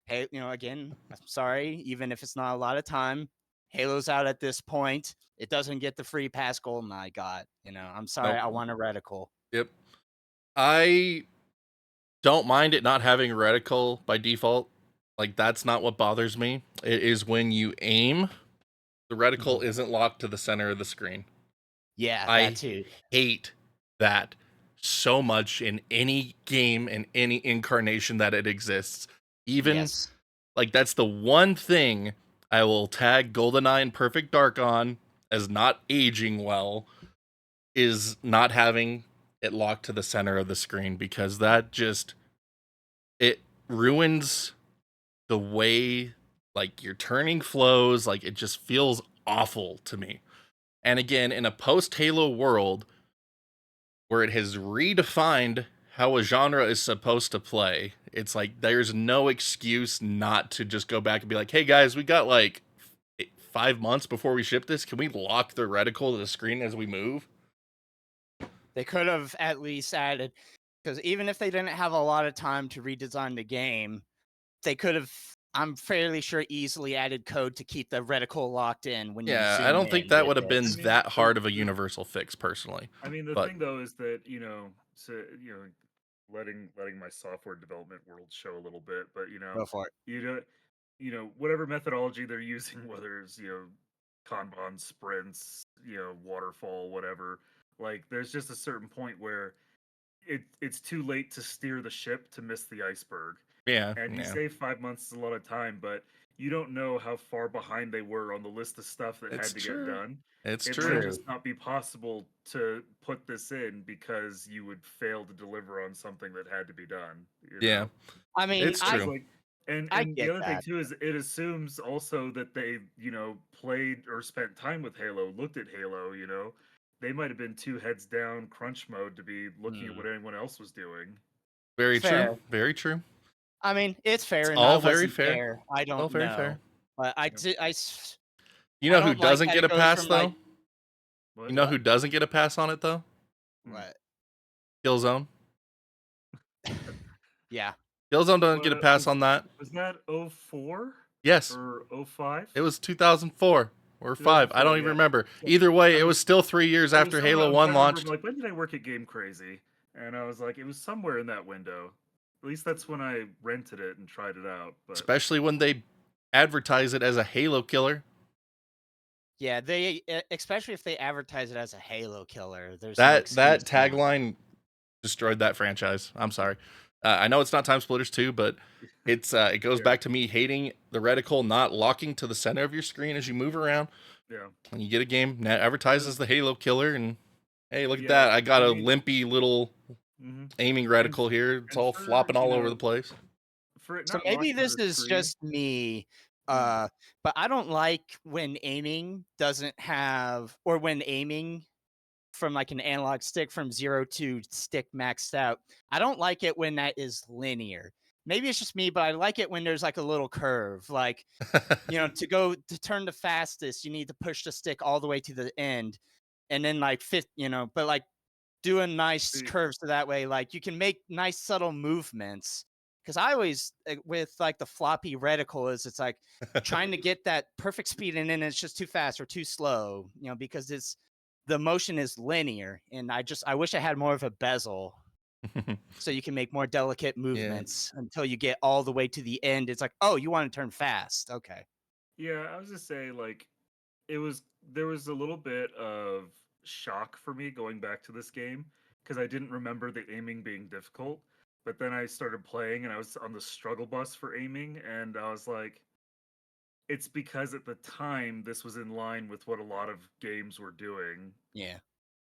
hey, again, I'm sorry, even if it's not a lot of time, Halo's out at this point. It doesn't get the free pass GoldenEye got. I'm sorry, Nope. I want a reticle. Yep. I don't mind it not having reticle by default. Like, that's not what bothers me. It is when you aim, the reticle isn't locked to the center of the screen. Yeah, I that too. hate that so much in any game, in any incarnation that it exists. Even, Yes. like, that's the one thing I will tag GoldenEye and Perfect Dark on as not aging well, is not having it locked to the center of the screen, because that just, it ruins the way, like, your turning flows. Like, it just feels awful to me. And again, in a post-Halo world where it has redefined how a genre is supposed to play, it's like there's no excuse not to just go back and be like, hey guys, we got like 5 months before we ship this. Can we lock the reticle to the screen as we move? They could have at least added, because even if they didn't have a lot of time to redesign the game, they could have, I'm fairly sure, easily added code to keep the reticle locked in when you Yeah, zoom I don't think in that with would have been it. that hard of a universal fix, personally. I mean, the But thing though is that letting my software development world show a little bit, but Go for it. whatever methodology they're using, whether it's Kanban sprints, waterfall, whatever. Like, there's just a certain point where it's too late to steer the ship to miss the iceberg. yeah, And you yeah, say 5 months is a lot of time, but you don't know how far behind they were on the list of stuff that it's had to get true. done. It's It true. might just not be possible to put this in because you would fail to deliver on something that had to be done. Yeah, I mean, it's It's true. like, and I the get other thing that. too is it assumes also that they played or spent time with Halo, looked at Halo. They might have been two heads down crunch mode to be looking at what anyone else was doing. Very Fair. true. Very true. I mean, it's fair, It's and I all very wasn't fair. there. I All don't very know. fair. But Yep. You I know who don't like doesn't that get it a goes pass from, like, though? What? You know who doesn't get a pass on it though? what? Killzone. Yeah. Killzone doesn't get a pass on that. Was that 04 Yes, or 05? it was 2004 or 5. I don't even yeah. remember. So, Either way, I it was- was still 3 years I was after somewhere- Halo I'm 1 trying to remember, launched. like, when did I work at Game Crazy? And I was like, it was somewhere in that window. At least that's when I rented it and tried it out. But Especially when they advertise it as a Halo killer. Yeah, they especially if they advertise it as a Halo killer. There's no That excuse that now. tagline destroyed that franchise. I'm sorry. I know it's not TimeSplitters 2, but it goes Yeah. back to me hating the reticle not locking to the center of your screen as you move around. yeah, When you get a game that advertises the Halo killer, and hey, look at Yeah, that! I got I a mean- limpy little mhm. aiming reticle here. It's and all for, flopping all over the place. For it So not maybe locking this the is screen- just me, but I don't like when aiming doesn't have, or when aiming from like an analog stick from 0 to stick maxed out. I don't like it when that is linear. Maybe it's just me, but I like it when there's like a little curve. Like, to turn the fastest, you need to push the stick all the way to the end, and then like but like doing nice See- curves so that way, like, you can make nice subtle movements. Because I always, with like the floppy reticle, is it's like trying to get that perfect speed, and then it's just too fast or too slow, because the motion is linear, and I wish I had more of a bezel so you can make more delicate movements until you get all the way to the end. It's like, oh, you want to turn fast, okay. Yeah, I was just saying, like, there was a little bit of shock for me going back to this game because I didn't remember the aiming being difficult. But then I started playing and I was on the struggle bus for aiming, and I was like, it's because at the time this was in line with what a lot of games were doing. Yeah.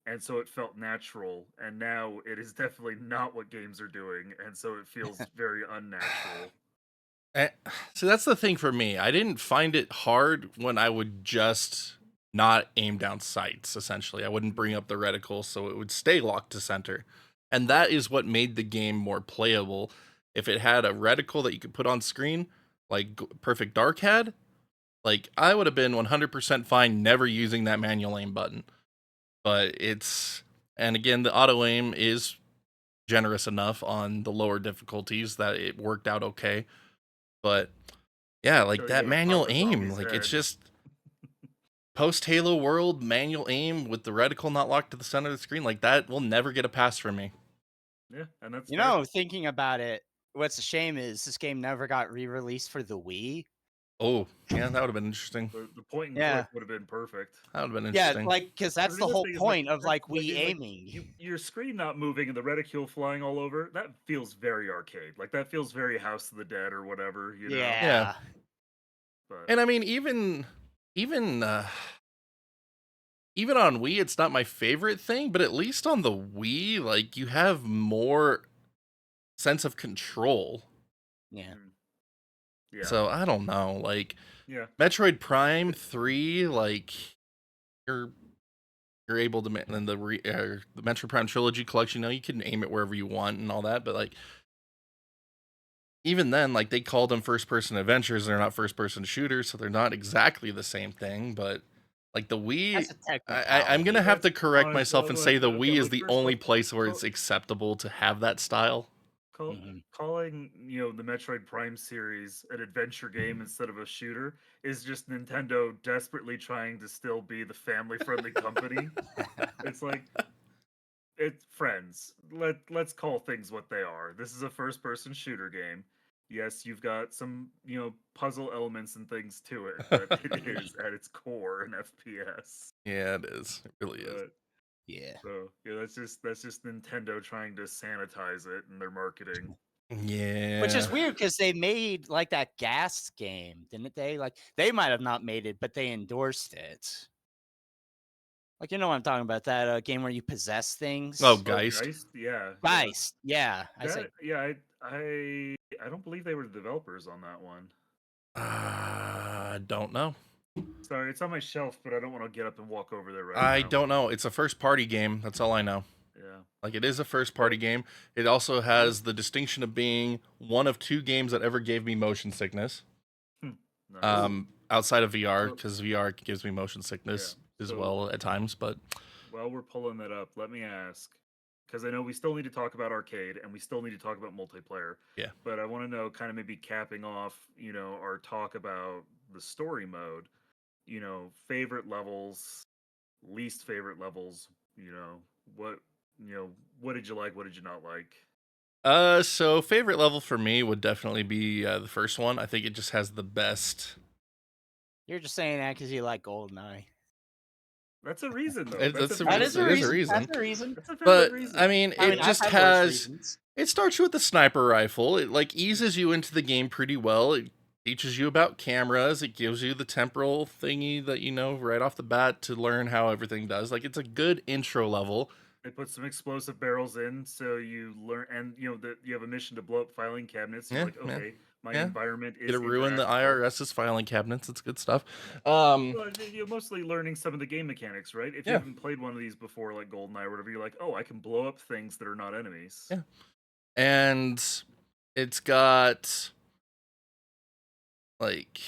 And so it felt natural, and now it is definitely not what games are doing, and so it feels very unnatural. So that's the thing for me. I didn't find it hard when I would just not aim down sights, essentially. I wouldn't bring up the reticle, so it would stay locked to center. And that is what made the game more playable. If it had a reticle that you could put on screen, like Perfect Dark had, like, I would have been 100% fine never using that manual aim button. But and again, the auto aim is generous enough on the lower difficulties that it worked out okay. But yeah, like So that yeah, manual Papa aim, Zombie's like it's dead. just post Halo world manual aim with the reticle not locked to the center of the screen, like that will never get a pass from me. Yeah, and that's You fair. know, thinking about it, what's a shame is this game never got re-released for the Wii. Oh, yeah, that would have been interesting. The point and Yeah. click would have been perfect. That would have been Yeah, interesting. like because that's The the other whole thing is, point of like it's Wii like, aiming. your screen not moving and the reticule flying all over, that feels very arcade. Like that feels very House of the Dead or whatever, you know. Yeah. But And I mean, even on Wii, it's not my favorite thing, but at least on the Wii, like, you have more sense of control. Yeah. yeah. So I don't know, like Yeah. Metroid Prime 3, like you're able to and the Metroid Prime Trilogy collection, you can aim it wherever you want and all that, but like even then, like they call them first person adventures, they're not first person shooters, so they're not exactly the same thing, but like the Wii, That's a I'm gonna technicality. have to That's correct honest, myself and say the Wii is like the first only off, place where call- it's acceptable to have that style. Mhm. calling the Metroid Prime series an adventure game instead of a shooter is just Nintendo desperately trying to still be the family friendly company. It's like it's friends. Let's call things what they are. This is a first person shooter game. Yes, you've got some, puzzle elements and things to it, but it is at its core an FPS. Yeah, it is. It really is. But, Yeah. so yeah, that's just Nintendo trying to sanitize it in their marketing. Yeah. Which is weird because they made like that gas game, didn't they? Like they might have not made it, but they endorsed it. Like you know what I'm talking about? That game where you possess things. Oh, Oh, Geist. Yeah. Geist. Yeah. I That, said yeah, I don't believe they were the developers on that one. Don't know. Sorry, it's on my shelf, but I don't want to get up and walk over there right I now. don't know. It's a first party game. That's all I know. Yeah. Like, it is a first party game. It also has the distinction of being one of 2 games that ever gave me motion sickness. Nice. Outside of VR, because VR gives me motion sickness as so- well at times. But While we're pulling that up, let me ask, because I know we still need to talk about arcade and we still need to talk about multiplayer. Yeah. But I want to know, kind of maybe capping off, our talk about the story mode. Favorite levels, least favorite levels. What did you like? What did you not like? so favorite level for me would definitely be the first one. I think it just has the best. you're just saying that because you like GoldenEye. That's a reason, though. That's a That reason. is a It is a reason. reason. That's a reason. That's a very But good reason. I mean, it just I've had worse has. reasons. It starts with the sniper rifle. It like eases you into the game pretty well. It teaches you about cameras. It gives you the temporal thingy that you know right off the bat to learn how everything does. Like it's a good intro level. They put some explosive barrels in, so you learn, and that you have a mission to blow up filing cabinets. You're Yeah, like, yeah, okay, my yeah. environment is Get to ruin the interactable. IRS's filing cabinets. It's good stuff. Well, you're mostly learning some of the game mechanics, right? If you Yeah. haven't played one of these before, like GoldenEye or whatever, you're like, oh, I can blow up things that are not enemies. Yeah. And it's got like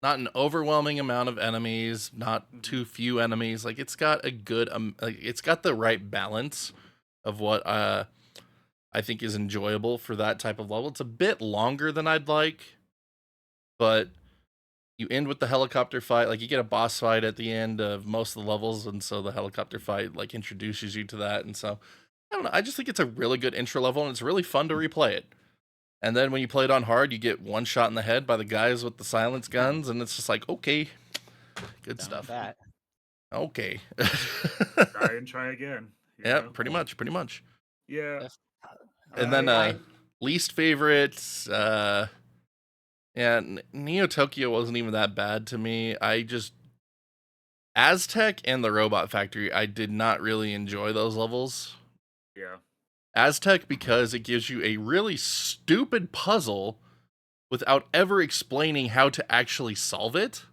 not an overwhelming amount of enemies, not too few enemies. Like it's got a good like it's got the right balance of what I think is enjoyable for that type of level. It's a bit longer than I'd like, but you end with the helicopter fight. Like you get a boss fight at the end of most of the levels, and so the helicopter fight like introduces you to that. And so I don't know. I just think it's a really good intro level, and it's really fun to replay it. And then when you play it on hard, you get one shot in the head by the guys with the silence guns, and it's just like, okay, good Done stuff. with that. Okay. Try and try again. Yeah, know? pretty much. Yeah. That's- And then I- least favorites, Neo Tokyo wasn't even that bad to me. I just Aztec and the Robot Factory, I did not really enjoy those levels. Yeah. Aztec because it gives you a really stupid puzzle without ever explaining how to actually solve it.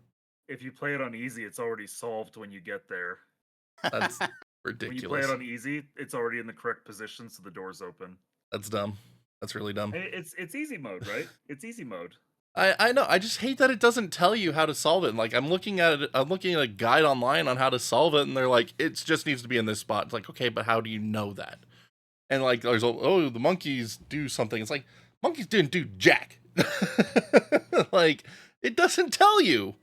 if you play it on easy, it's already solved when you get there. That's When you play ridiculous. it on easy, it's already in the correct position, so the door's open. That's dumb. That's really dumb. It's easy mode, right? It's easy mode. I know. I just hate that it doesn't tell you how to solve it. Like I'm looking at it, I'm looking at a guide online on how to solve it, and they're like, it just needs to be in this spot. It's like, okay, but how do you know that? And like, there's the monkeys do something. It's like monkeys didn't do jack. Like it doesn't tell you.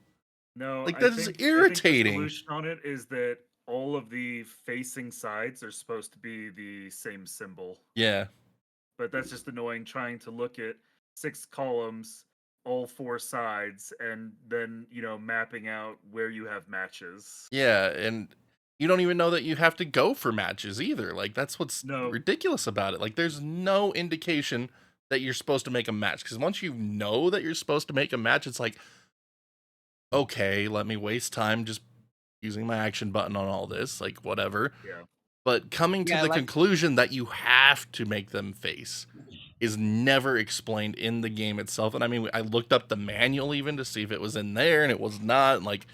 No, Like I that is think irritating. the solution on it is that all of the facing sides are supposed to be the same symbol. Yeah. But that's just annoying trying to look at 6 columns, all 4 sides, and then, mapping out where you have matches. Yeah, and you don't even know that you have to go for matches either. Like that's what's No. ridiculous about it. Like there's no indication that you're supposed to make a match, because once you know that you're supposed to make a match, it's like, okay, let me waste time just using my action button on all this, like whatever. Yeah. But coming to the conclusion that you have to make them face is never explained in the game itself. And I mean, I looked up the manual even to see if it was in there, and it was not. Like,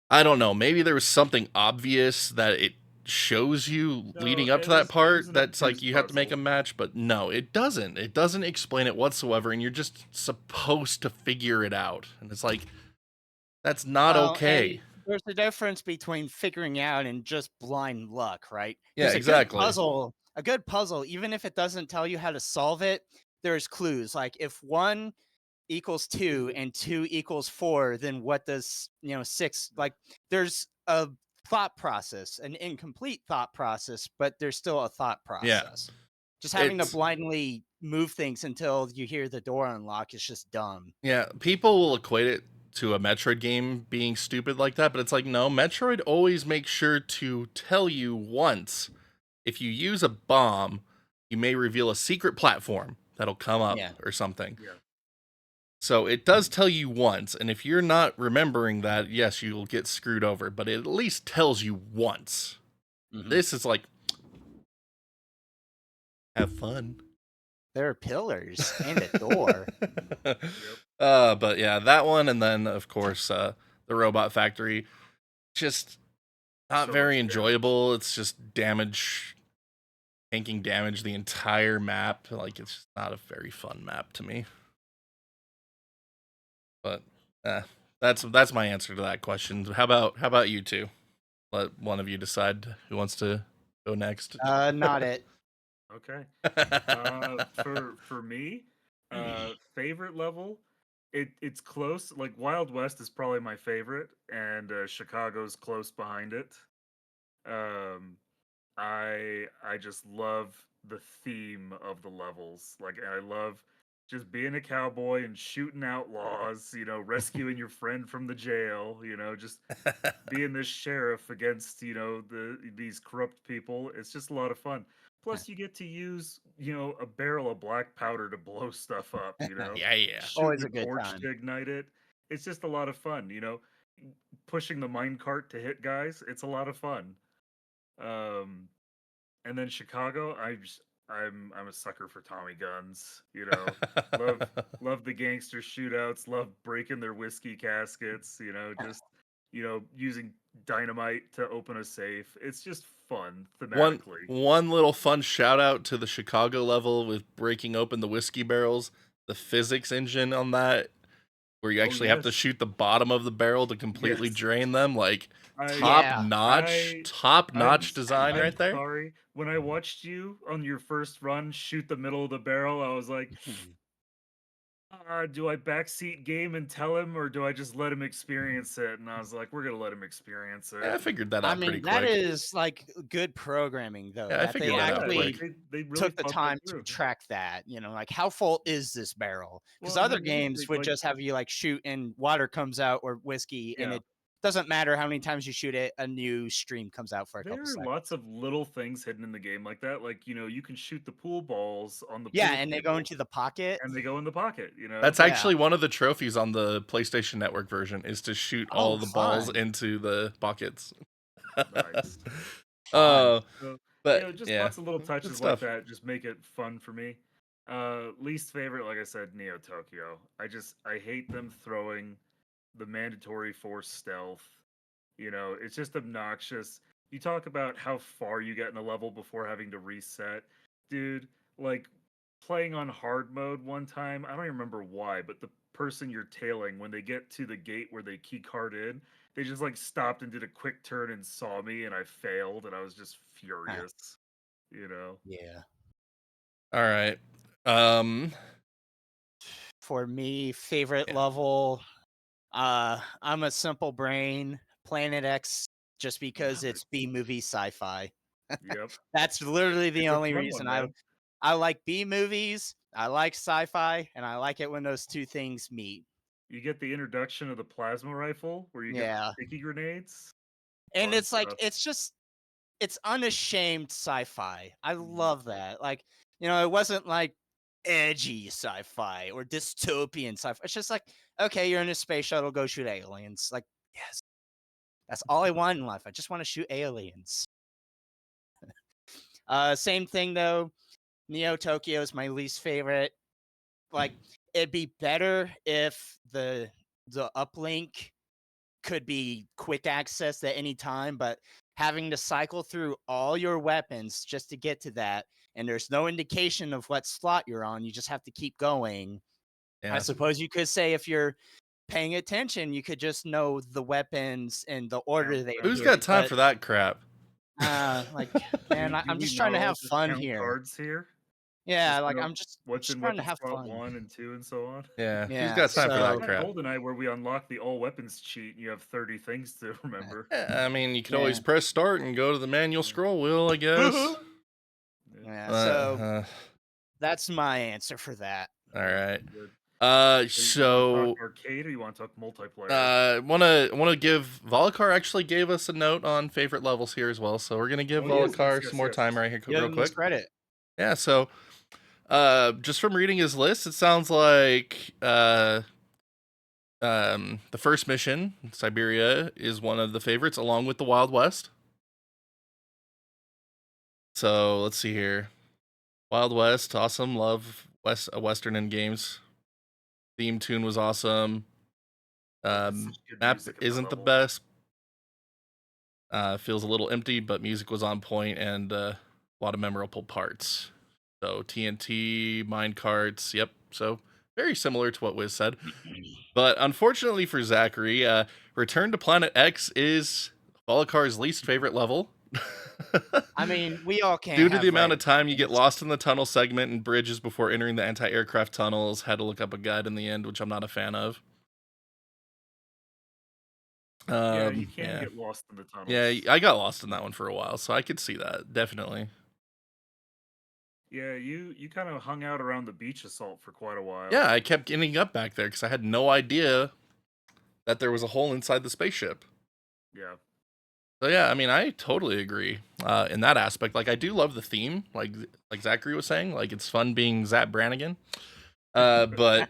I don't know, maybe there was something obvious that it shows you leading up to that part that's like you have to make a match, but no, it doesn't. It doesn't explain it whatsoever, and you're just supposed to figure it out. And it's like, that's not okay. There's a difference between figuring out and just blind luck, right? Yeah, exactly. A good puzzle, even if it doesn't tell you how to solve it, there's clues. Like if 1 equals 2 and 2 equals 4, then what does 6? Like there's a thought process, an incomplete thought process, but there's still a thought process. Yeah. Just having to blindly move things until you hear the door unlock is just dumb. Yeah, people will equate it to a Metroid game being stupid like that, but it's like, no, Metroid always makes sure to tell you once, if you use a bomb, you may reveal a secret platform that'll come up or something. Yeah. So it does tell you once, and if you're not remembering that, yes, you'll get screwed over, but it at least tells you once. Mm-hmm. This is like, have fun. There are pillars and a door. Yep. But yeah, that one, and then of course the Robot Factory, just not very enjoyable. It's just tanking damage the entire map. Like it's just not a very fun map to me. But that's my answer to that question. How about you two? Let one of you decide who wants to go next. Not it. Okay. For me, favorite level, it's close. Like Wild West is probably my favorite, and Chicago's close behind it. I just love the theme of the levels. Like I love just being a cowboy and shooting outlaws, rescuing your friend from the jail, just being this sheriff against, these corrupt people. It's just a lot of fun. Plus, you get to use, a barrel of black powder to blow stuff up, Yeah. Always a good time. To ignite it. It's just a lot of fun, pushing the minecart to hit guys. It's a lot of fun. And then Chicago, I'm a sucker for Tommy guns. Love the gangster shootouts. Love breaking their whiskey caskets. Just using dynamite to open a safe. It's just fun thematically. One little fun shout out to the Chicago level with breaking open the whiskey barrels. The physics engine on that, where you actually have to shoot the bottom of the barrel to completely drain them. Like top notch design right there. Sorry, when I watched you on your first run shoot the middle of the barrel, I was like, do I backseat game and tell him, or do I just let him experience it? And I was like, we're gonna let him experience it. Yeah, I figured that out pretty quick. That is like good programming, though. Yeah, I figured that out quick. They really took the time to track that. Like how full is this barrel? Because other games would just have you like shoot and water comes out or whiskey, and it doesn't matter how many times you shoot it, a new stream comes out for a couple seconds. There are lots of little things hidden in the game like that. Like, you can shoot the pool balls on the pool and they go into the pocket. And they go in the pocket, That's actually one of the trophies on the PlayStation Network version, is to shoot all the balls into the buckets. Nice. But just lots of little touches like that just make it fun for me. Least favorite, like I said, Neo Tokyo. I hate them throwing the mandatory force stealth. You know, it's just obnoxious. You talk about how far you get in a level before having to reset. Dude, like playing on hard mode one time, I don't even remember why, but the person you're tailing, when they get to the gate where they key card in, they just like stopped and did a quick turn and saw me and I failed and I was just furious. You know? Yeah. All right. For me, favorite Yeah. level, I'm a simple brain. Planet X, just because Love it's B movie sci-fi. Yep. That's literally the It's a only fun reason one, man. I like B movies, I like sci-fi, and I like it when those two things meet. You get the introduction of the plasma rifle where you get Yeah. the sticky grenades. And Fun it's like stuff. it's unashamed sci-fi. I Mhm. love that. Like, it wasn't like edgy sci-fi or dystopian sci-fi. It's just like, okay, you're in a space shuttle, go shoot aliens. Like, yes. That's all I want in life. I just want to shoot aliens. Same thing though. Neo Tokyo is my least favorite. Like, it'd be better if the uplink could be quick access at any time, but having to cycle through all your weapons just to get to that, and there's no indication of what slot you're on, you just have to keep going. Yeah. I suppose you could say if you're paying attention, you could just know the weapons and the order they Who's appear, got time but for that crap? like, man, Do I'm we just trying to not all have just fun count here. cards here? Yeah, Just like know I'm just what's in trying to weapon have slot fun. 1 and 2 and so on. Yeah. Who's Yeah, got time for so- that It's not crap? GoldenEye where we unlock the all weapons cheat and you have 30 things to remember. Yeah, I mean, you can Yeah. always press start and go to the manual scroll wheel, I guess. Yeah, so Uh, that's my answer for that. all right. Good. So you want to talk arcade or you want to talk multiplayer? wanna give Volokar actually gave us a note on favorite levels here as well, so we're gonna give Oh, yes, Volokar yes, some more yes. time right here, Give real him quick. his credit. Yeah, so just from reading his list, it sounds like the first mission, Siberia, is one of the favorites, along with the Wild West. So let's see here. Wild West, awesome. Love Western in games. Theme tune was awesome. Such good Map music at that isn't the level. best. Feels a little empty, but music was on point and a lot of memorable parts. So TNT, minecarts, yep. So very similar to what Wiz said. But unfortunately for Zachary, Return to Planet X is Volokar's least favorite level. I mean, we all can't. Due to have the amount of right time you get opinions. lost in the tunnel segment and bridges before entering the anti-aircraft tunnels, had to look up a guide in the end, which I'm not a fan of. Yeah, you can get lost in the tunnels. Yeah, I got lost in that one for a while, so I could see that, definitely. Yeah, you kind of hung out around the beach assault for quite a while. Yeah, I kept getting up back there because I had no idea that there was a hole inside the spaceship. Yeah. So yeah, I mean, I totally agree in that aspect. Like, I do love the theme, like Zachary was saying. Like, it's fun being Zap Brannigan. But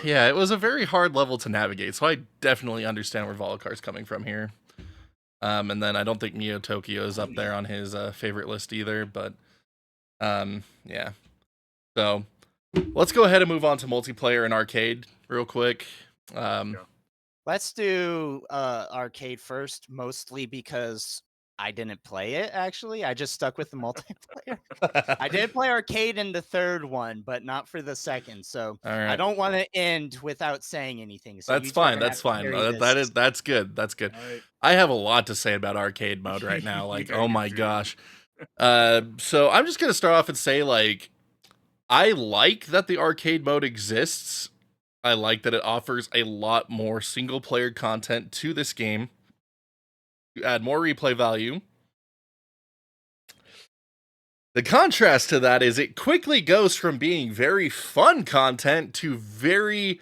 yeah, it was a very hard level to navigate. So I definitely understand where Volokar's coming from here. And then I don't think Neo Tokyo is up there on his favorite list either. But yeah. So let's go ahead and move on to multiplayer and arcade real quick. Let's do arcade first, mostly because I didn't play it, actually. I just stuck with the multiplayer. I did play arcade in the third one, but not for the second. So All right. I don't want to end without saying anything. So That's fine. That's fine. That's good. That's good. Right. I have a lot to say about arcade mode right now. Like, Yeah, oh you my do. gosh. So I'm just gonna start off and say, like, I like that the arcade mode exists. I like that it offers a lot more single player content to this game to add more replay value. The contrast to that is it quickly goes from being very fun content to very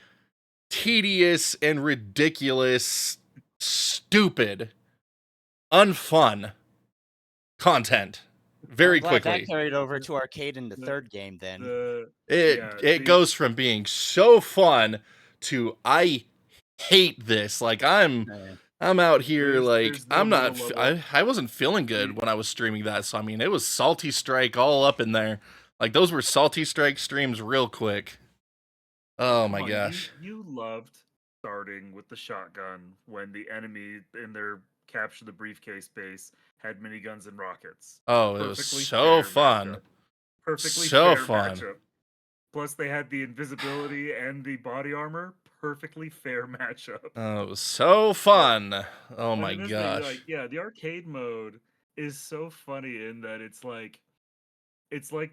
tedious and ridiculous, stupid, unfun content very quickly. That carried over to arcade in the third game then. It goes from being so fun to I hate this. Like, I'm out here, like, I'm not, I wasn't feeling good when I was streaming that. So, I mean, it was Salty Strike all up in there. Like, those were Salty Strike streams real quick. Oh my gosh. You loved starting with the shotgun when the enemy in their capture the briefcase base had miniguns and rockets. Oh, it was Perfectly so fair fun. matchup. Perfectly So fair fun. matchup. Plus, they had the invisibility and the body armor. Perfectly fair matchup. Oh, it was so fun. Oh But my in this thing, like, gosh. yeah, the arcade mode is so funny in that it's like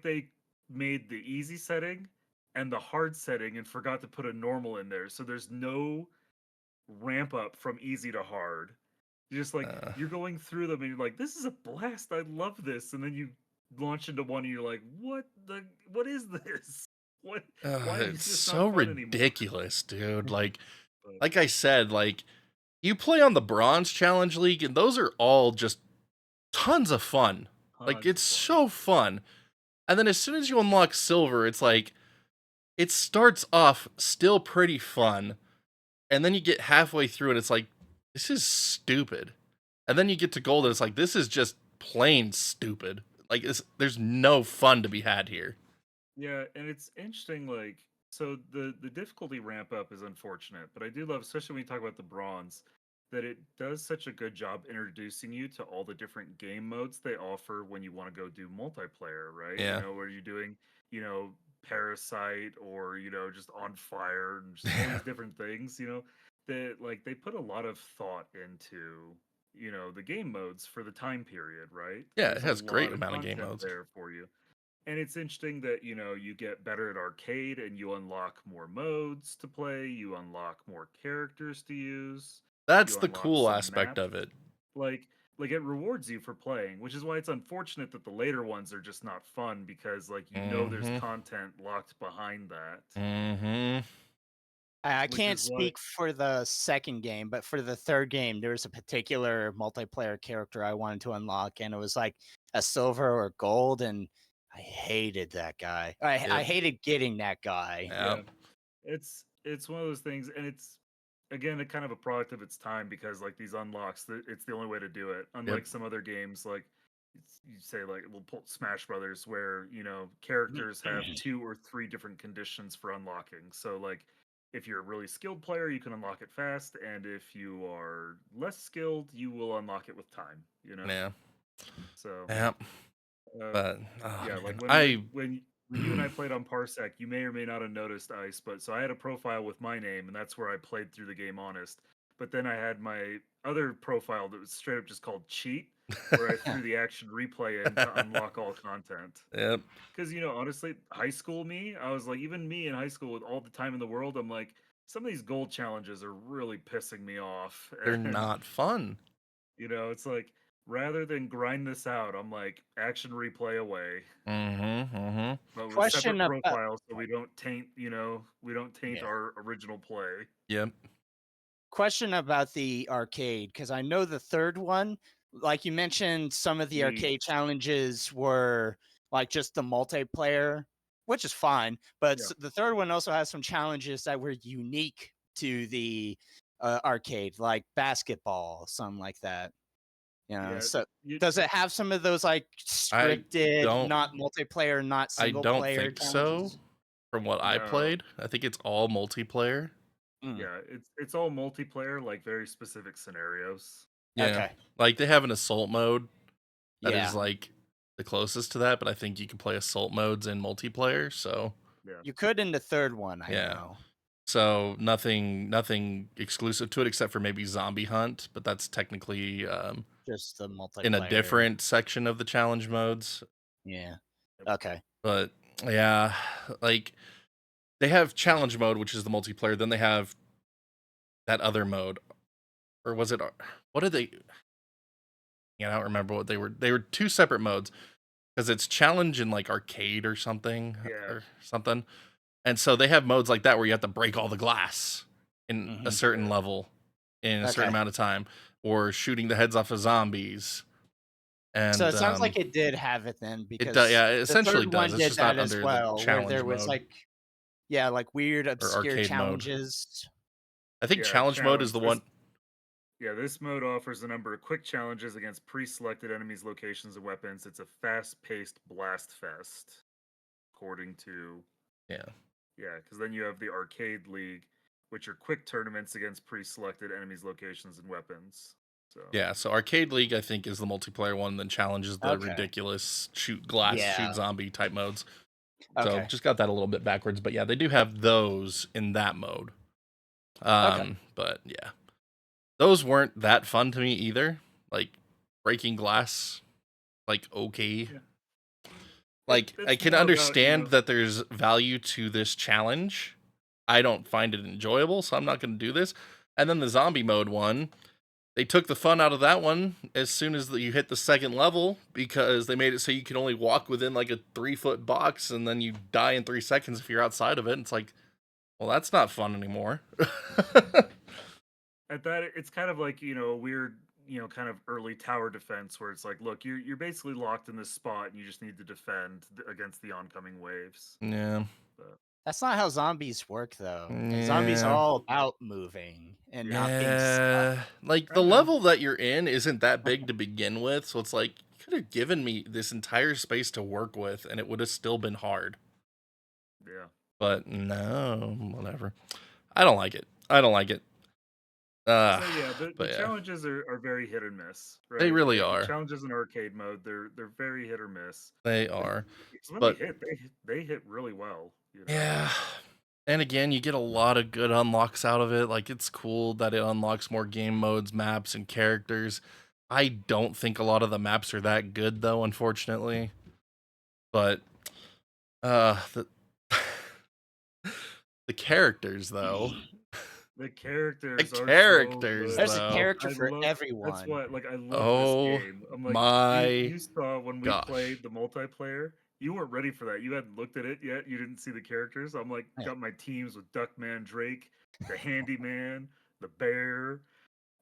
they made the easy setting and the hard setting and forgot to put a normal in there. So there's no ramp up from easy to hard. Just like Uh, you're going through them and you're like, this is a blast. I love this. And then you launch into one and you're like, what is this? What why is it's this so not fun anymore? ridiculous, dude. But Like I said, like you play on the Bronze Challenge League, and those are all just tons of fun. Like tons it's of fun. so fun. And then as soon as you unlock Silver, it's like it starts off still pretty fun, and then you get halfway through and it's like, this is stupid. And then you get to Gold and it's like, this is just plain stupid. Like there's no fun to be had here. Yeah, and it's interesting, like so the difficulty ramp up is unfortunate, but I do love, especially when you talk about the bronze, that it does such a good job introducing you to all the different game modes they offer when you want to go do multiplayer, right? You Yeah. know, where you're doing, you know, Parasite or, you know, just on fire and just all these different things, you know, that like they put a lot of thought into, you know, the game modes for the time period, right? Yeah, it There's a has great lot of amount of game content modes. there for you. And it's interesting that, you know, you get better at arcade and you unlock more modes to play, you unlock more characters to use, That's you the unlock cool some aspect maps. of it. Like like it rewards you for playing, which is why it's unfortunate that the later ones are just not fun because like you know there's Mm-hmm. content locked behind that. Mm-hmm. I Which can't is why speak for the second game, but for the third game, there was a particular multiplayer character I wanted to unlock, and it was like a silver or gold, and I hated that guy. I Yep. hated getting that guy. yeah. Yep. It's one of those things, and it's again a kind of a product of its time because like these unlocks, it's the only way to do it. Yep. Unlike some other games, like you say, like we'll pull Smash Brothers, where you know characters have 2 or 3 different conditions for unlocking. So like if you're a really skilled player, you can unlock it fast, and if you are less skilled, you will unlock it with time. You know, Yeah. so. Yep. Uh, But oh yeah, like man, when you and I played on Parsec, you may or may not have noticed Ice, but so I had a profile with my name, and that's where I played through the game honest. But then I had my other profile that was straight up just called cheat, where I threw the action replay in to unlock all content. Yep. Because you know, honestly, high school me, I was like, even me in high school with all the time in the world, I'm like, some of these gold challenges are really pissing me off, They're and not fun. you know, it's like rather than grind this out, I'm like action replay away. Mm-hmm. Mm-hmm. But with separate Question about profiles so we don't taint, you know, we don't taint yeah. our original play. Yep. Question about the arcade, because I know the third one, like you mentioned, some of the arcade Neat. challenges were like just the multiplayer, which is fine. But Yeah. the third one also has some challenges that were unique to the arcade, like basketball, something like that. You know, Yeah. so You, does it have some of those like I scripted, don't not multiplayer, not I single don't player think so. challenges? From what I no. played, I think it's all multiplayer. Mm, Yeah. It's all multiplayer, like very specific scenarios. Yeah. okay. Like they have an assault mode that is Yeah. like the closest to that, but I think you can play assault modes in multiplayer, so Yeah. You could in the third one, I yeah. know. So nothing exclusive to it except for maybe Zombie Hunt, but that's technically Just the in a multiplayer. different section of the challenge modes. Yeah. Yep. Okay. But yeah, like they have challenge mode, which is the multiplayer, then they have that other mode. Or was it what did they yeah, I don't remember what they were. They were 2 separate modes because it's challenge and like arcade or something Yeah. or something. And so they have modes like that where you have to break all the glass in a Mhm. certain Yeah. level in a certain Okay. amount of time, or shooting the heads off of zombies. So And it sounds like it did have it then, because yeah, it the essentially third does. one It's did just not that as under the well, where challenge there was mode like, yeah, like weird or obscure arcade mode. challenges. I think Yeah. challenge mode is Challenge. the one. This mode offers a number of quick challenges against pre-selected enemies, locations, and weapons. It's a fast-paced blast fest, according to Yeah. yeah. Because then you have the arcade league, which are quick tournaments against pre-selected enemies, locations, and weapons. So Yeah, so Arcade League, I think, is the multiplayer one, then Challenge is the Okay. ridiculous shoot glass, Yeah. shoot zombie type modes. Okay. So just got that a little bit backwards, but yeah, they do have those in that mode. But yeah, those weren't that fun to me either. Like breaking glass, like okay. Yeah. Like It's I can more about, understand that there's value to this challenge. I don't find it enjoyable, so I'm not going to do this. And then the zombie mode one, they took the fun out of that one as soon as you hit the second level because they made it so you can only walk within like a 3-foot box and then you die in 3 seconds if you're outside of it. And it's like, well, that's not fun anymore. at that it's kind of like, a weird, kind of early tower defense where it's like, look, you're basically locked in this spot and you just need to defend against the oncoming waves. Yeah. But, That's not how zombies work, though. And zombies are Yeah. all about moving and not being stuck. Yeah. Like I the know. level that you're in isn't that big to begin with, so it's like you could have given me this entire space to work with and it would have still been hard. yeah. But no, whatever. I don't like it. So yeah, the but yeah. challenges are very hit and miss. Right? They really The are. challenges in arcade mode, they're very hit or miss. They are. Because when But they hit, they hit really well. yeah. And again, you get a lot of good unlocks out of it. Like it's cool that it unlocks more game modes, maps, and characters. I don't think a lot of the maps are that good though, unfortunately. But the the characters though. The characters The are characters, so There's good. a though. character I for love- everyone. That's what, like, I love Oh this game. I'm like, my you saw when we gosh. played the multiplayer, you weren't ready for that. You hadn't looked at it yet. You didn't see the characters. I'm like, Yeah. got my teams with Duckman Drake, the Handyman, the Bear,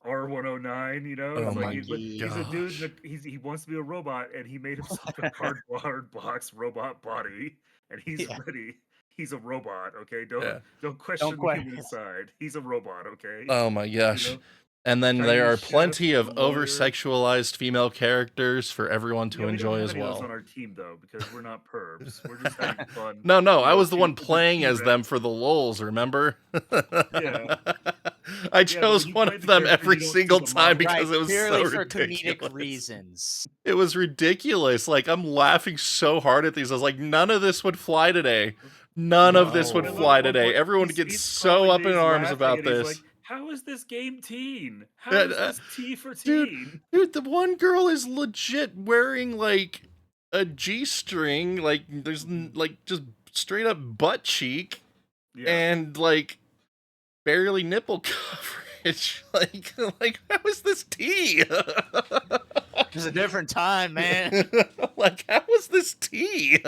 R109. Oh It's like my he's a dude. gosh. He wants to be a robot, and he made himself a cardboard box robot body, and he's Yeah. ready. He's a robot, okay? Yeah. Don't question the question. human side. He's a robot, okay? Oh my gosh. know? And then Chinese there are chef, plenty of the lawyer. over-sexualized female characters for everyone to Yeah, we enjoy don't have as any of those well. on our team though, because we're not pervs. We're just having fun. No, I know, was the one shooting playing as them T-Rex. for the lulz, remember? Yeah. I but chose when you one play of the them character, every you don't see single the time model. because Right, it was purely so for ridiculous. comedic reasons. It was ridiculous. Like I'm laughing so hard at these. I was like, none of this would fly today. None of this would No. fly At one today. point, Everyone he's- gets he's so scrolling up in these, arms laughing, about and he's this. like, how is this game teen? How Yeah, is this T for dude, teen? Dude, the one girl is legit wearing like a G-string, like there's like just straight up butt cheek Yeah. and like barely nipple coverage. Like how is this tea? It was a different time, man. Like how is this tea?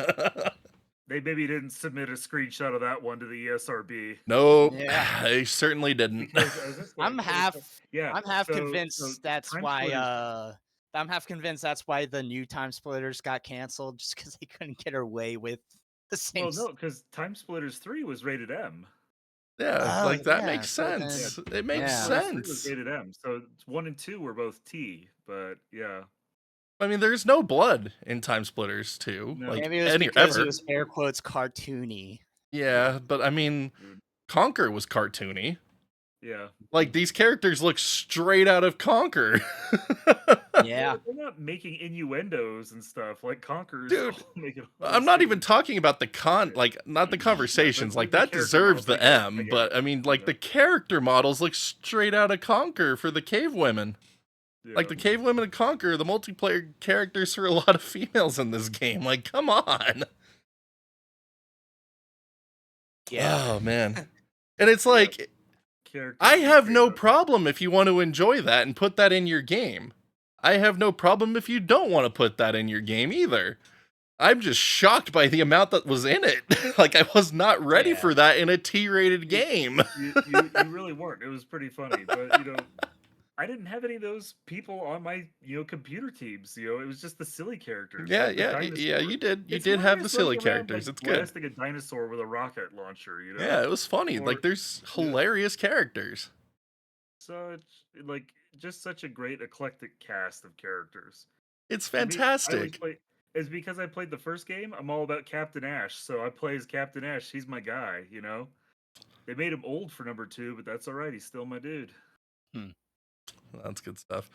They maybe didn't submit a screenshot of that one to the E ESRB. Nope, Yeah. they certainly didn't. Because I was just like, I'm half so convinced that's why TimeSplitters- I'm half convinced that's why the new TimeSplitters got canceled, just because they couldn't get away with the same. Well, no, because TimeSplitters 3 was rated M. Yeah, Oh, like that yeah, makes so then- sense. It makes Yeah. TimeSplitters 3 was sense. rated M. So 1 and 2 were both T, but yeah. I mean, there's no blood in TimeSplitters 2. No. Like Maybe it was any because ever. it was air quotes cartoony. Yeah, but I mean, Dude. Conquer was cartoony. Yeah. Like these characters look straight out of Conquer. Yeah. They're not making innuendos and stuff like Conquerors. Dude, make it I'm not even talking about the not the conversations. the like that character deserves models, the I get it, M, I get but it, I mean, like know. the character models look straight out of Conquer for the cave women. Like the cave women in Conquer, the multiplayer characters for a lot of females in this game. Like, come on. Yeah. Oh man. And it's like characters I you have care no about. problem if you want to enjoy that and put that in your game. I have no problem if you don't want to put that in your game either. I'm just shocked by the amount that was in it. Like I was not ready Yeah. for that in a T-rated game. You really weren't. It was pretty funny, but I didn't have any of those people on my computer teams. It was just the silly characters. Yeah, like the yeah, dinosaur. you did. You It's did have the hilarious silly running around, characters. like, It's good. blasting a dinosaur with a rocket launcher. Yeah, it was funny. Or- Like there's yeah. hilarious characters. So it's like just such a great eclectic cast of characters. It's For me, I always fantastic. it's because I played the first game. I'm all about Captain Ash, so I play as Captain Ash. He's my guy. They made him old for number 2, but that's all right. He's still my dude. That's good stuff.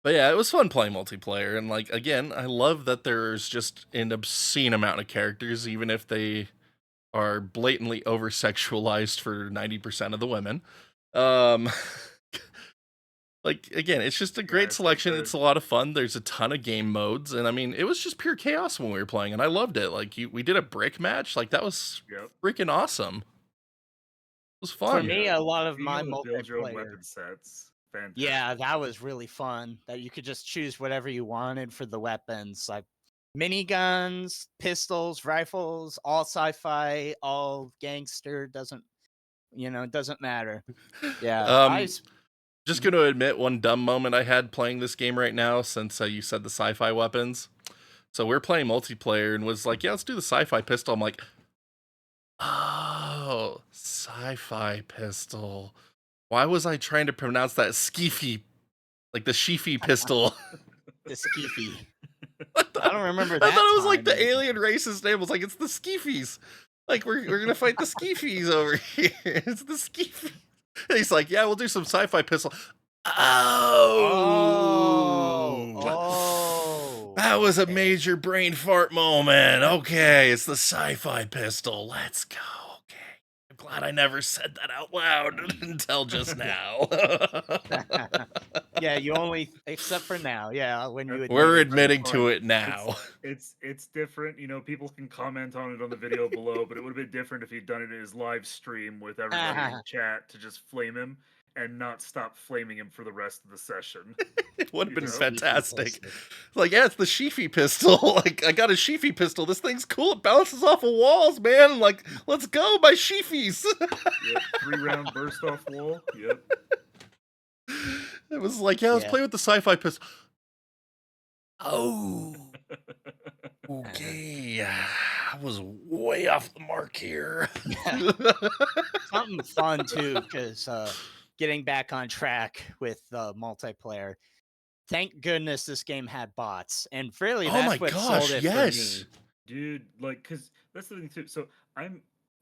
But yeah, it was fun playing multiplayer, and like again, I love that there's just an obscene amount of characters, even if they are blatantly over-sexualized for 90% of the women. Like again, it's just a great selection. It's a lot of fun. There's a ton of game modes, and I mean, it was just pure chaos when we were playing, and I loved it. Like we did a brick match, like that was freaking awesome. It was fun. For me, a lot of Being my able to build your own multiplayer. weapon sets. Fantastic. Yeah, that was really fun. That you could just choose whatever you wanted for the weapons, like miniguns, pistols, rifles, all sci-fi, all gangster. Doesn't matter. Yeah, just going to admit one dumb moment I had playing this game right now, since you said the sci-fi weapons. So we're playing multiplayer and was like, yeah, let's do the sci-fi pistol. I'm like, oh, sci-fi pistol. Why was I trying to pronounce that skeefy, like the sheafy pistol? The skeefy. I don't remember that. I thought it was like the alien race's name. I was like, it's the skeefies. Like we're gonna fight the skeefies over here. It's the skeefies. And he's like, yeah, we'll do some sci-fi pistol. Oh, that was a major brain fart moment. Okay, it's the sci-fi pistol. Let's go. Okay, I'm glad I never said that out loud until just now. Yeah, you only, except for now. Yeah, when you we're admitting to it now. It's different. You know, people can comment on it on the video below, but it would have been different if he'd done it in his live stream with everybody in chat to just flame him and not stop flaming him for the rest of the session. It would have been fantastic. Like, yeah, it's the sheafy pistol. Like, I got a sheafy pistol. This thing's cool. It bounces off of walls, man. Like, let's go, my sheafies. Yep, 3-round burst off wall. Yep. It was like, yeah, let's play with the sci-fi pistol. Oh. Okay. I was way off the mark here. Something fun, too, because getting back on track with multiplayer. Thank goodness this game had bots, and really, that's what sold it for me. Dude, like, because that's the thing too. So I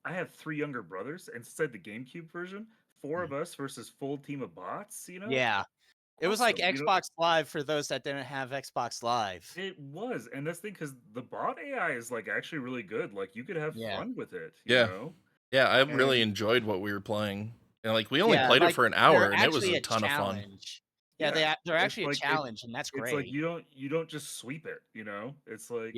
have 3 younger brothers, and instead the GameCube version, 4 of us versus full team of bots. You know? Yeah, it was like Xbox Live for those that didn't have Xbox Live. It was, and that's the thing, because the bot AI is like actually really good. Like you could have fun with it. You know? Yeah, I really enjoyed what we were playing. And like we only played it for an hour, and it was a ton of fun. Yeah, they're actually a challenge, and that's great. It's like you don't just sweep it, you know? It's like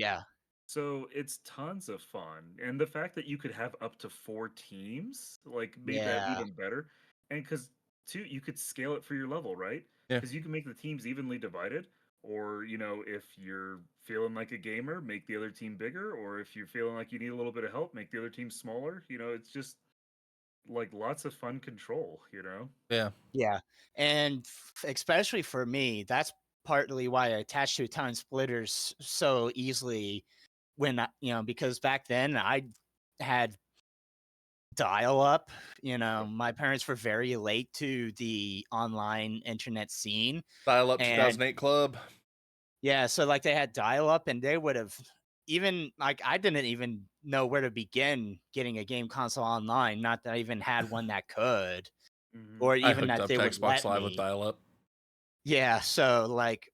so it's tons of fun. And the fact that you could have up to 4 teams, like made that even better. And because too, you could scale it for your level, right? Because you can make the teams evenly divided, or you know, if you're feeling like a gamer, make the other team bigger, or if you're feeling like you need a little bit of help, make the other team smaller. You know, it's just like lots of fun control, you know? Yeah. And especially for me, that's partly why I attached to TimeSplitters so easily when because back then I had dial-up. My parents were very late to the online internet scene. Dial-up 2008 club. Yeah, so like they had dial-up, and they would have even like I didn't even know where to begin getting a game console online. Not that I even had one that could, or even that they would Xbox Live with dial-up. Yeah, so like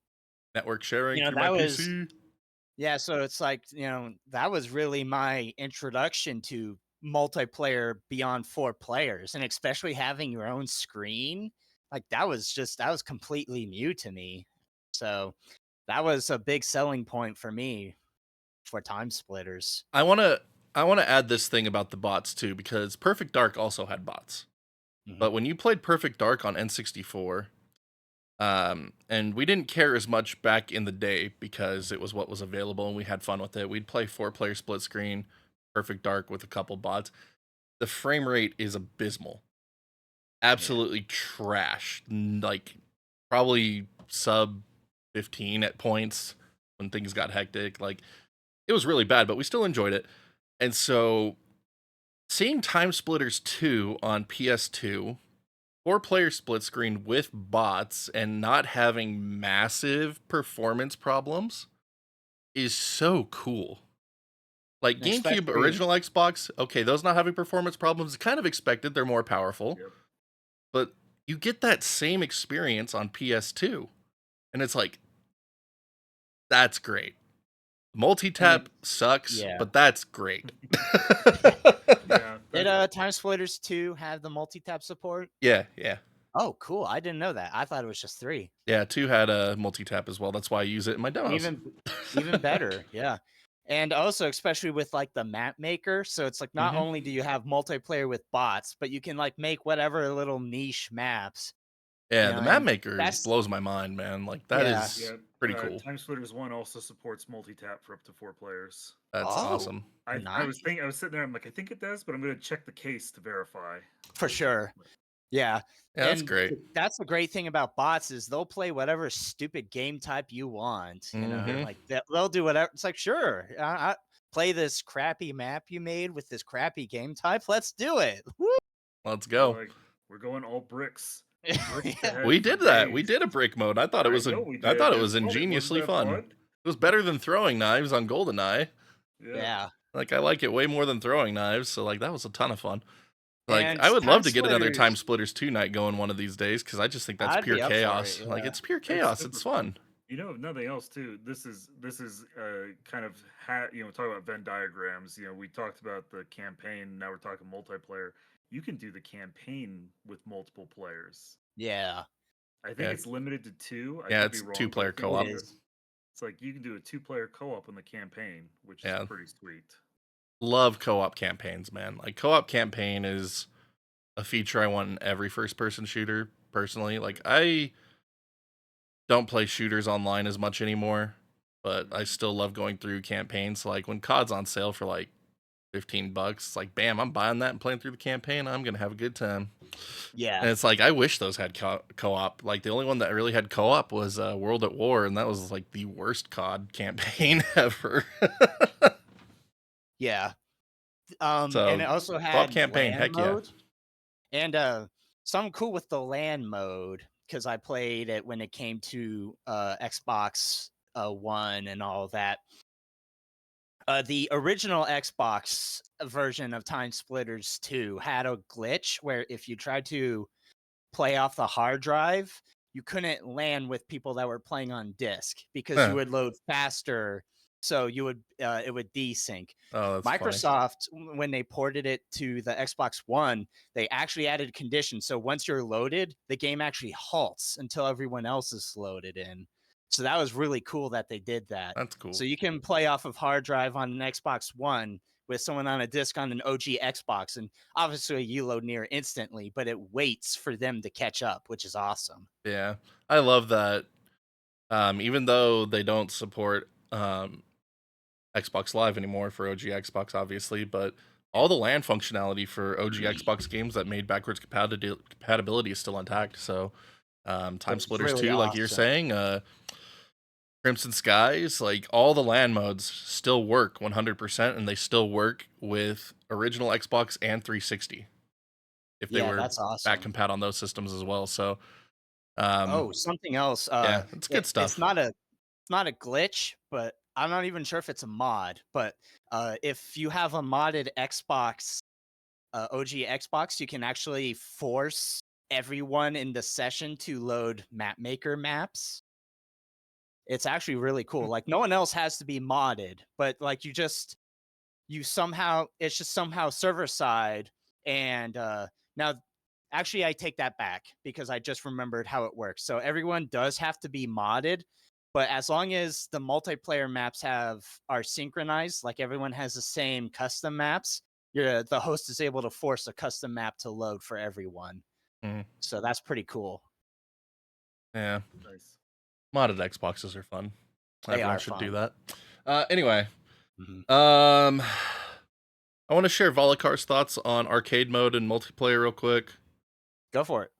network sharing through my PC. Yeah, so it's like that was really my introduction to multiplayer beyond 4 players, and especially having your own screen. Like that was completely new to me. So that was a big selling point for me for TimeSplitters. I want to add this thing about the bots too, because Perfect Dark also had bots. But when you played Perfect Dark on N64, and we didn't care as much back in the day because it was what was available and we had fun with it. We'd play 4-player split screen, Perfect Dark with a couple bots. The frame rate is abysmal. Absolutely trash. Like probably sub 15 at points when things got hectic. Like it was really bad, but we still enjoyed it. And so seeing TimeSplitters 2 on PS2, 4-player split screen with bots and not having massive performance problems is so cool. Like GameCube, Especially, original Xbox, okay, those not having performance problems is kind of expected. They're more powerful, Yep. but you get that same experience on PS2, and it's like that's great. Multi-tap sucks, yeah. but that's great. Yeah. Did that's- TimeSplitters 2 have the multi-tap support? Yeah. Oh, cool. I didn't know that. I thought it was just 3. Yeah, 2 had a multi-tap as well. That's why I use it in my demos. Even better, yeah. And also, especially with like the map maker, so it's like not Mhm. only do you have multiplayer with bots, but you can like make whatever little niche maps. Yeah, You the know, map and maker that's- blows my mind, man. Like that Yeah. is Yeah, pretty cool. TimeSplitters 1 also supports multi-tap for up to 4 players. That's Oh, awesome. I was nice. thinking, I was sitting there, I'm like, I think it does, but I'm gonna check the case to verify. For sure. Yeah. Yeah, that's And great. That's the great thing about bots is they'll play whatever stupid game type you want. You know, Mhm. like they'll do whatever. It's like, sure, I play this crappy map you made with this crappy game type. Let's do it. Woo! Let's They're go. like, we're going all bricks. Yeah. We did that. We days. did a brick mode. I thought it was I know we I did thought it as was well. Wasn't ingeniously that fun. It was better than throwing knives on GoldenEye. Yeah. Like I like it way more than throwing knives, so like that was a ton of fun. Like And I would love to get another TimeSplitters- TimeSplitters 2 night going one of these days because I just think that's I'd pure be up for chaos. it, Like yeah. it's pure chaos. super It's fun. You know, if nothing else too. This is kind of talking about Venn diagrams. You know, we talked about the campaign. Now we're talking multiplayer. You can do the campaign with multiple players. Yeah. I think Yeah. it's limited to 2. I Yeah, could be it's wrong, 2-player but I think co-op. It is. It's like you can do a 2-player co-op on the campaign, which Yeah. is pretty sweet. Love co-op campaigns, man. Like co-op campaign is a feature I want in every first-person shooter. Personally, like I don't play shooters online as much anymore, but I still love going through campaigns. Like when COD's on sale for like $15, it's like bam, I'm buying that and playing through the campaign. I'm gonna have a good time. Yeah. And it's like I wish those had co-op. Like the only one that really had co-op was World at War, and that was like the worst COD campaign ever. Yeah. So, And it also co-op had campaign, LAN heck yeah. mode. And something cool with the LAN mode, because I played it when it came to Xbox One and all that. The original Xbox version of TimeSplitters 2 had a glitch where if you tried to play off the hard drive, you couldn't LAN with people that were playing on disk because Huh. you would load faster. So you would it would desync. Oh, that's funny. Microsoft, when they ported it to the Xbox One, they actually added a condition. So once you're loaded, the game actually halts until everyone else is loaded in. So that was really cool that they did that. That's cool. So you can play off of hard drive on an Xbox One with someone on a disc on an OG Xbox. And obviously you load near instantly, but it waits for them to catch up, which is awesome. Yeah, I love that. Even though they don't support Xbox Live anymore for OG Xbox, obviously, but all the LAN functionality for OG Xbox games that made backwards compatibility is still intact. So, TimeSplitters really 2, like you're awesome. saying, Crimson Skies, like all the LAN modes still work 100%, and they still work with original Xbox and 360 if they Yeah, were that's awesome. back compat on those systems as well. So, Something else. yeah, it's good stuff. It's not a glitch, but I'm not even sure if it's a mod. But if you have a modded Xbox, OG Xbox, you can actually force everyone in the session to load map maker maps. It's actually really cool. Like no one else has to be modded, but like it's just somehow server side. And now actually I take that back because I just remembered how it works. So everyone does have to be modded, but as long as the multiplayer maps are synchronized, like everyone has the same custom maps, the host is able to force a custom map to load for everyone. Mhm. So that's pretty cool. Yeah. Nice. Modded Xboxes are fun. They Everyone are should do fun. that. Anyway, Mhm. I want to share Volikar's thoughts on arcade mode and multiplayer real quick. Go for it.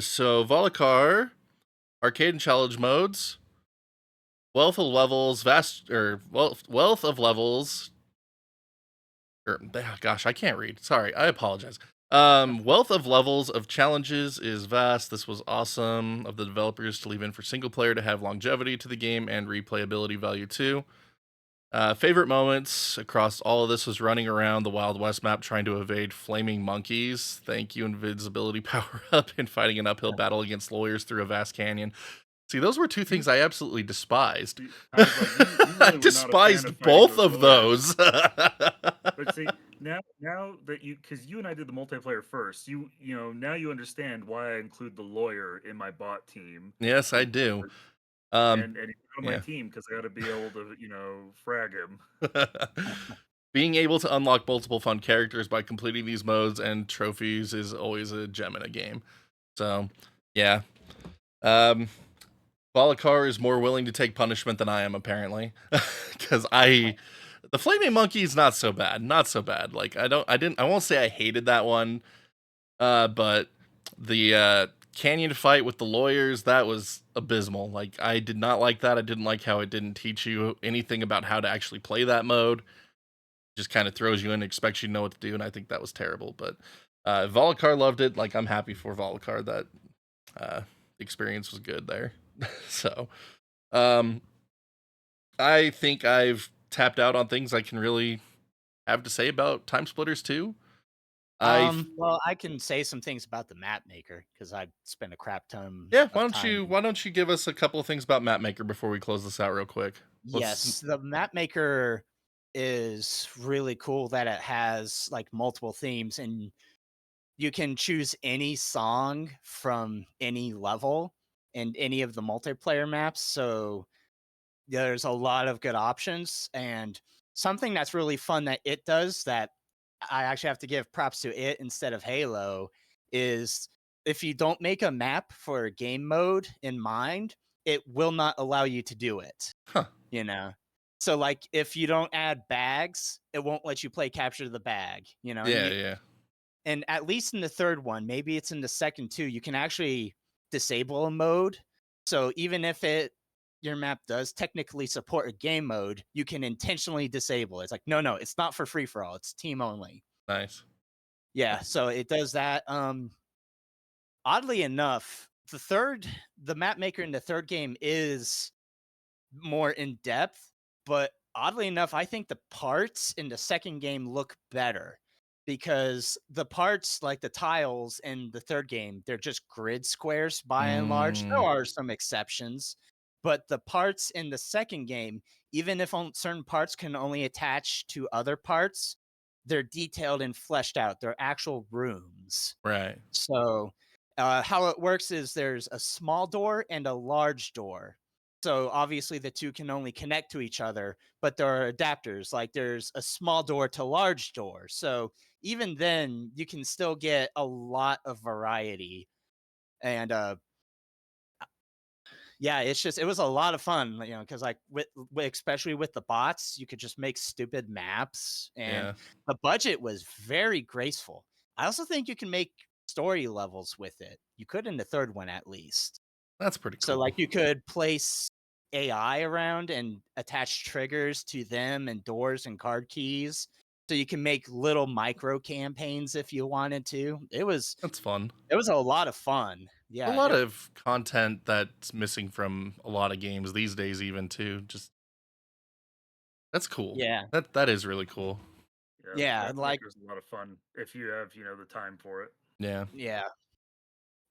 So Volikar, arcade and challenge modes, wealth of levels, wealth of levels. Gosh, I can't read. Sorry, I apologize. Wealth of levels of challenges is vast. This was awesome of the developers to leave in for single player to have longevity to the game and replayability value too. Favorite moments across all of this was running around the Wild West map trying to evade flaming monkeys. Thank you, invisibility power up, and fighting an uphill battle against lawyers through a vast canyon. See, those were two things I absolutely despised. I was like, you I really were not a fan despised of fighting both those of lawyers. those. But see, now that because you and I did the multiplayer first, now you understand why I include the lawyer in my bot team. Yes, I do. And he's on my yeah. team because I got to be able to, frag him. Being able to unlock multiple fun characters by completing these modes and trophies is always a gem in a game. So, yeah. Valakar is more willing to take punishment than I am, apparently. Because the flaming monkey is not so bad. Not so bad. Like, I won't say I hated that one. But the canyon fight with the lawyers, that was abysmal. Like, I did not like that. I didn't like how it didn't teach you anything about how to actually play that mode. It just kind of throws you in and expects you to know what to do, and I think that was terrible. But Valakar loved it. Like, I'm happy for Valakar that the experience was good there. So, I think I've tapped out on things I can really have to say about TimeSplitters 2. Well, I can say some things about the map maker because I spent a crap ton. Yeah, of time. why don't you give us a couple of things about map maker before we close this out real quick? Yes, the map maker is really cool that it has like multiple themes, and you can choose any song from any level and any of the multiplayer maps. So there's a lot of good options, and something that's really fun that it does that I actually have to give props to it instead of Halo is if you don't make a map for a game mode in mind, it will not allow you to do it. Huh. So like if you don't add bags, it won't let you play capture the bag, Yeah. And at least in the third one, maybe it's in the second too, you can actually disable a mode. So even if your map does technically support a game mode, you can intentionally disable it. It's like, no, it's not for free for all. It's team only. Nice. Yeah, so it does that. Oddly enough, the map maker in the third game is more in depth, but oddly enough, I think the parts in the second game look better because the parts like the tiles in the third game, they're just grid squares by and large. There are some exceptions, but the parts in the second game, even if certain parts can only attach to other parts, they're detailed and fleshed out. They're actual rooms. Right. So how it works is there's a small door and a large door. So obviously the two can only connect to each other, but there are adapters. Like there's a small door to large door. So even then you can still get a lot of variety. And yeah, it was a lot of fun, because like with especially with the bots, you could just make stupid maps, and the budget was very graceful. I also think you can make story levels with it. You could in the third one at least. That's pretty cool. So like you could place AI around and attach triggers to them and doors and card keys. So you can make little micro campaigns if you wanted to. That's fun. It was a lot of fun. Yeah. A lot of content that's missing from a lot of games these days even too. Just that's cool. Yeah. That is really cool. Yeah, like it's a lot of fun if you have, the time for it. Yeah. Yeah.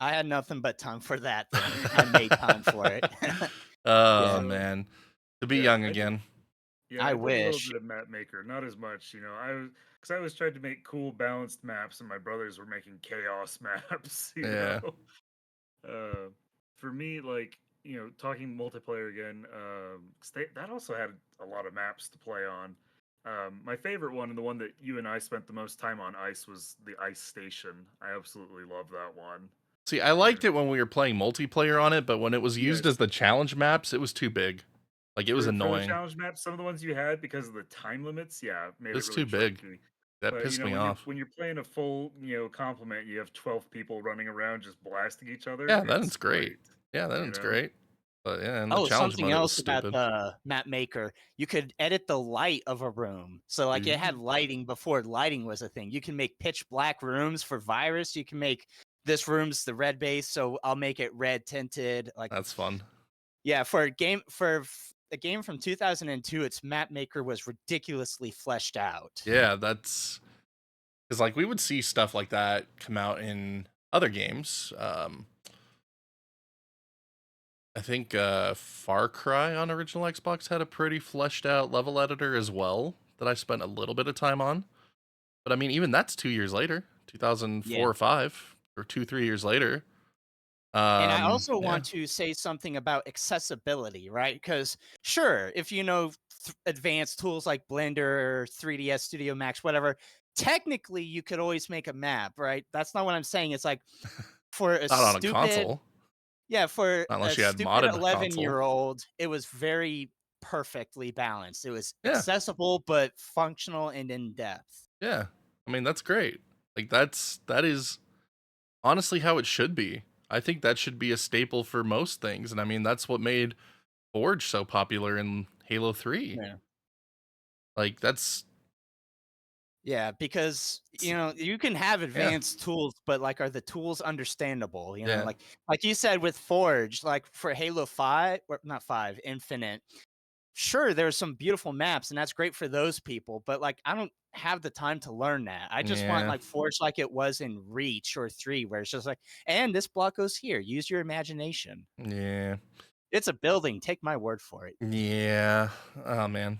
I had nothing but time for that thing. I made time for it. Oh man. To be young again. Yeah, I did wish. a little bit of map maker, not as much, because I always tried to make cool balanced maps, and my brothers were making chaos maps. You know? For me, like talking multiplayer again, that also had a lot of maps to play on. My favorite one, and the one that you and I spent the most time on ice, was the ice station. I absolutely love that one. See, I liked it when we were playing multiplayer on it, but when it was used as the challenge maps, it was too big. Like it was annoying. For the challenge maps, some of the ones you had because of the time limits, made it's it really too big. tricky. That pissed me off. When you're playing a full, complement, you have 12 people running around just blasting each other. Yeah, that's great. Yeah, that's great. But yeah, and the challenge something mode else was about stupid. the map maker, you could edit the light of a room. So like it had lighting before lighting was a thing. You can make pitch black rooms for Virus. You can make this room's the red base, so I'll make it red tinted. Like that's fun. Yeah, for a game from 2002, its map maker was ridiculously fleshed out. Yeah, that's because like we would see stuff like that come out in other games. I think Far Cry on original Xbox had a pretty fleshed out level editor as well that I spent a little bit of time on. But I mean, even that's 2 years later, 2004 Yeah. or 5, or 2-3 years later. And I also Yeah, want to say something about accessibility, right? Because sure, if you know advanced tools like Blender, 3ds Studio Max, whatever, technically you could always make a map, right? That's not what I'm saying. It's like for a not on a stupid, console, yeah, for not a unless you had stupid modded console. 11-year-old, it was very perfectly balanced. It was Yeah, accessible but functional and in depth. yeah. I mean, that's great. Like that is honestly how it should be. I think that should be a staple for most things, and I mean that's what made Forge so popular in Halo 3. Yeah. Like that's Yeah, because you can have yeah, advanced tools, but like, are the tools understandable? yeah, Like you said with Forge, like for Halo 5, or not 5, Infinite. Sure, there's some beautiful maps, and that's great for those people. But like, I don't have the time to learn that. I just want yeah, like Forge, like it was in Reach or 3, where it's just like, and this block goes here. Use your imagination. yeah, It's a building. Take my word for it. yeah. Oh man,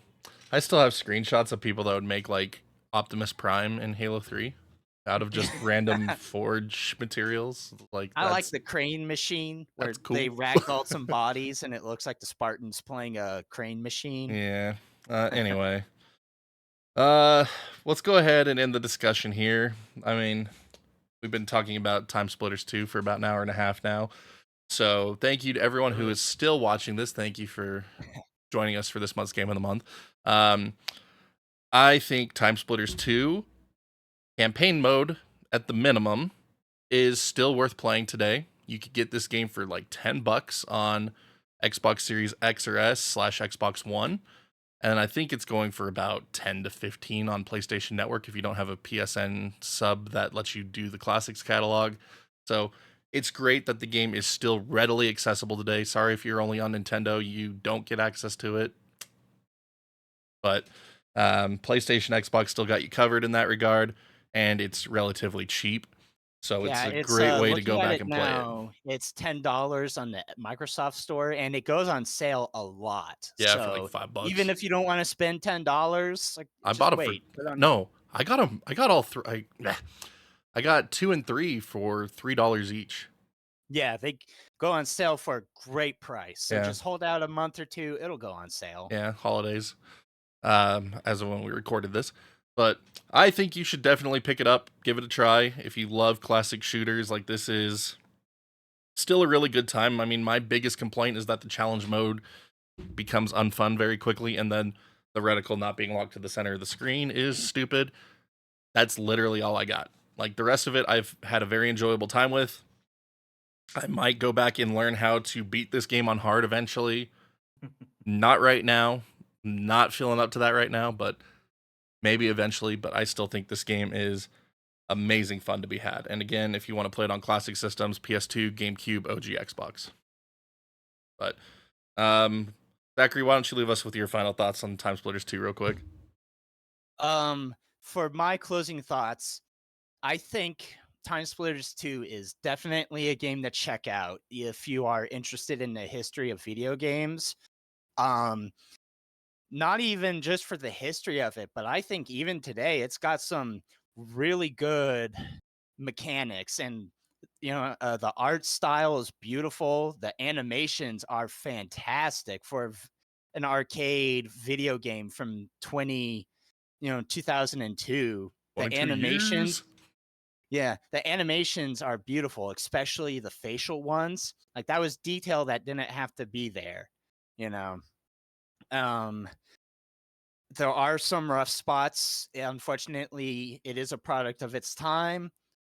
I still have screenshots of people that would make like Optimus Prime in Halo 3 out of just random Forge materials. Like I like the crane machine where that's cool. they ragdolled some bodies and it looks like the Spartans playing a crane machine. Yeah. Anyway, let's go ahead and end the discussion here. I mean, we've been talking about TimeSplitters 2 for about an hour and a half now. So thank you to everyone who is still watching this. Thank you for joining us for this month's game of the month. I think TimeSplitters 2 campaign mode at the minimum is still worth playing today. You could get this game for like $10 on Xbox Series X or S / Xbox One. And I think it's going for about 10 to 15 on PlayStation Network if you don't have a PSN sub that lets you do the classics catalog. So it's great that the game is still readily accessible today. Sorry if you're only on Nintendo, you don't get access to it. But PlayStation, Xbox still got you covered in that regard, and it's relatively cheap. So Yeah, it's a it's great way to looking go at back it and play it. now. It's $10 on the Microsoft Store, and it goes on sale a lot. Yeah, for like So $5. even if you don't want to spend $10, like I just bought it for wait. Put it on- no. I got them. I got all three. I got 2 and 3 for $3 each. Yeah, they go on sale for a great price. So Yeah. just hold out a month or two; it'll go on sale. Yeah, holidays. As of when we recorded this. But I think you should definitely pick it up, give it a try. If you love classic shooters, like this is still a really good time. I mean, my biggest complaint is that the challenge mode becomes unfun very quickly, and then the reticle not being locked to the center of the screen is stupid. That's literally all I got. Like the rest of it, I've had a very enjoyable time with. I might go back and learn how to beat this game on hard eventually. Not right now. Not feeling up to that right now, but maybe eventually. But I still think this game is amazing fun to be had. And again, if you want to play it on classic systems, PS2, GameCube, OG Xbox. But Zachary, why don't you leave us with your final thoughts on TimeSplitters 2 real quick? For my closing thoughts, I think TimeSplitters 2 is definitely a game to check out if you are interested in the history of video games. Not even just for the history of it, but I think even today it's got some really good mechanics, and the art style is beautiful. The animations are fantastic for an arcade video game from 2002. The 22 animations, years? yeah, the animations are beautiful, especially the facial ones. Like that was detail that didn't have to be there, you know. Um, there are some rough spots. Unfortunately, it is a product of its time.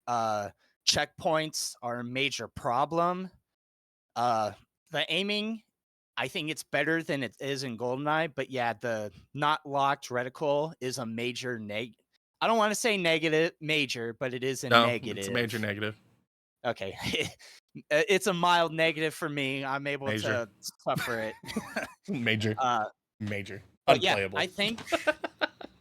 Checkpoints are a major problem. The aiming, I think it's better than it is in GoldenEye, but yeah, the not locked reticle is a major I don't want to say major, but it is a No, negative. it's a major negative. Okay. It's a mild negative for me. I'm able Major. to suffer it. Major. Uh, Major. but yeah, Unplayable. I think,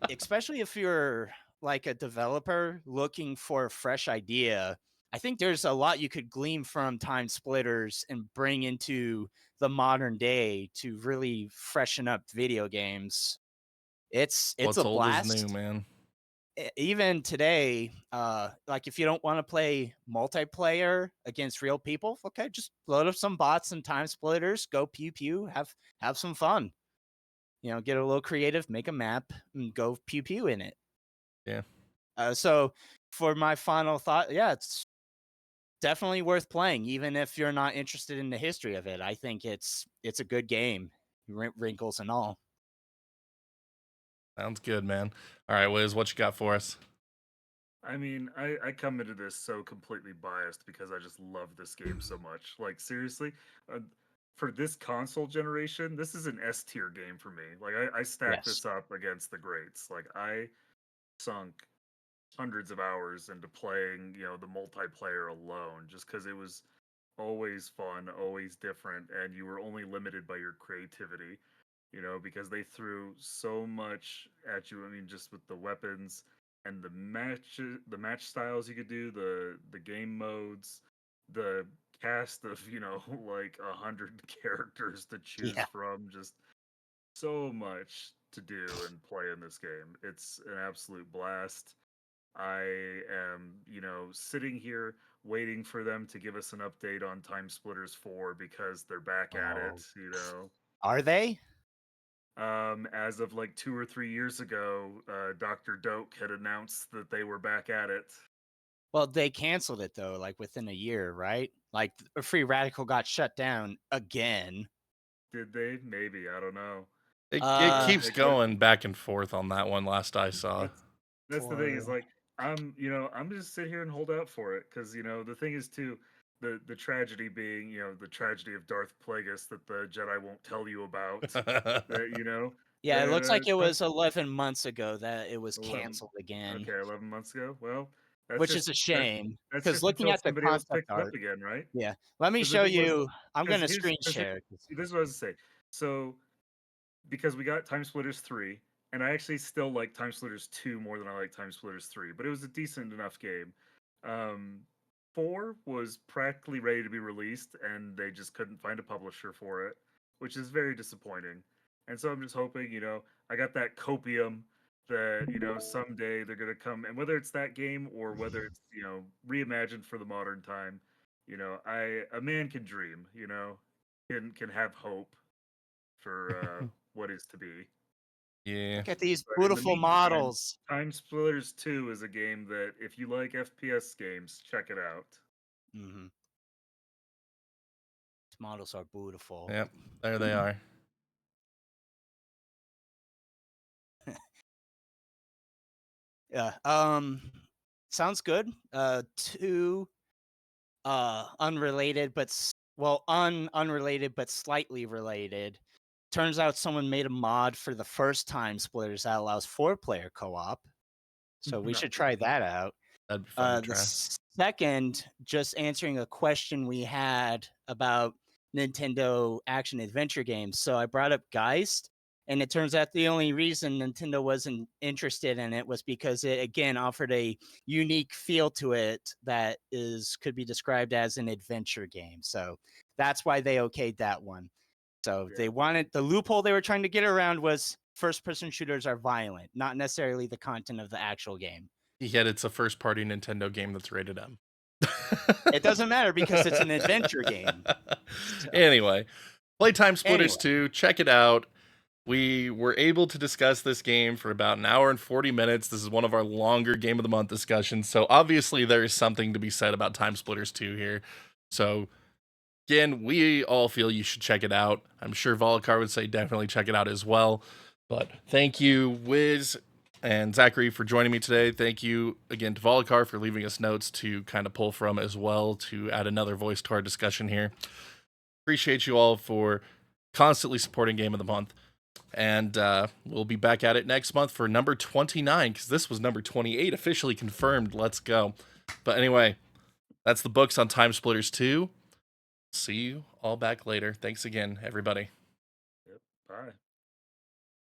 especially if you're like a developer looking for a fresh idea, I think there's a lot you could glean from Time Splitters and bring into the modern day to really freshen up video games. It's What's a old is new, blast. man. Even today, like if you don't want to play multiplayer against real people, okay, just load up some bots and Time Splitters, go pew pew, have some fun. You know, get a little creative, make a map, and go pew pew in it. Yeah. So for my final thought, yeah, it's definitely worth playing, even if you're not interested in the history of it. I think it's a good game, wrinkles and all. Sounds good, man. All right, Wiz, what you got for us? I mean, I come into this so completely biased because I just love this game so much. Like seriously, uh, for this console generation, this is an S tier game for me. Like I stack Yes. this up against the greats. Like I sunk hundreds of hours into playing, the multiplayer alone, just because it was always fun, always different, and you were only limited by your creativity. Because they threw so much at you. I mean, just with the weapons and the match styles you could do, the game modes, the cast of like 100 characters to choose Yeah. from. Just so much to do and play in this game. It's an absolute blast. I am, sitting here waiting for them to give us an update on Time Splitters 4 because they're back at Oh, it. are they? As of like 2 or 3 years ago, Dr. Doak had announced that they were back at it. Well, they canceled it though, like within a year, right? Like Free Radical got shut down again. Did they? Maybe, I don't know. It keeps Like that, going back and forth on that one last I saw. that's the thing is like I'm just sit here and hold out for it because the thing is too the tragedy being the tragedy of Darth Plagueis that the Jedi won't tell you about that Yeah, it looks like it was 11 months ago that it was 11 canceled again, okay 11 months ago. Well, that's which just is a that shame that's because just looking until at the somebody else concept picks it up art. again, right? Yeah, let me Because the show thing was, you. I'm because gonna here's screen because share. this is what I was to say. So because we got Time Splitters 3, and I actually still like Time Splitters 2 more than I like Time Splitters 3, but it was a decent enough game. Um, 4 was practically ready to be released, and they just couldn't find a publisher for it, which is very disappointing. And so I'm just hoping, I got that copium that, someday they're going to come, and whether it's that game or whether it's, reimagined for the modern time, a man can dream, can have hope for what is to be. Yeah. Look at these But in the beautiful meantime, models. Time Splitters 2 is a game that if you like FPS games, check it out. Mm-hmm. These models are beautiful. Yep. There they are. Yeah. Sounds good. Two unrelated but unrelated but slightly related. Turns out someone made a mod for the first Time Splitters that allows 4-player co-op. So we should try that out. That'd be fun to The try. second, just answering a question we had about Nintendo action adventure games. So I brought up Geist, and it turns out the only reason Nintendo wasn't interested in it was because it again offered a unique feel to it that could be described as an adventure game. So that's why they okayed that one. So they wanted the loophole they were trying to get around was first-person shooters are violent, not necessarily the content of the actual game. Yet it's a first party Nintendo game that's rated M. It doesn't matter because it's an adventure game. So, Anyway, play Time Splitters Anyway. 2. Check it out. We were able to discuss this game for about an hour and 40 minutes. This is one of our longer Game of the Month discussions. So obviously there is something to be said about Time Splitters 2 here. So again, we all feel you should check it out. I'm sure Volokar would say definitely check it out as well. But thank you, Wiz and Zachary, for joining me today. Thank you again to Volokar for leaving us notes to kind of pull from as well to add another voice to our discussion here. Appreciate you all for constantly supporting Game of the Month. And we'll be back at it next month for number 29, because this was number 28 officially confirmed. Let's go. But anyway, That's the books on TimeSplitters 2. See you all back later. Thanks again, everybody. Yep. Bye.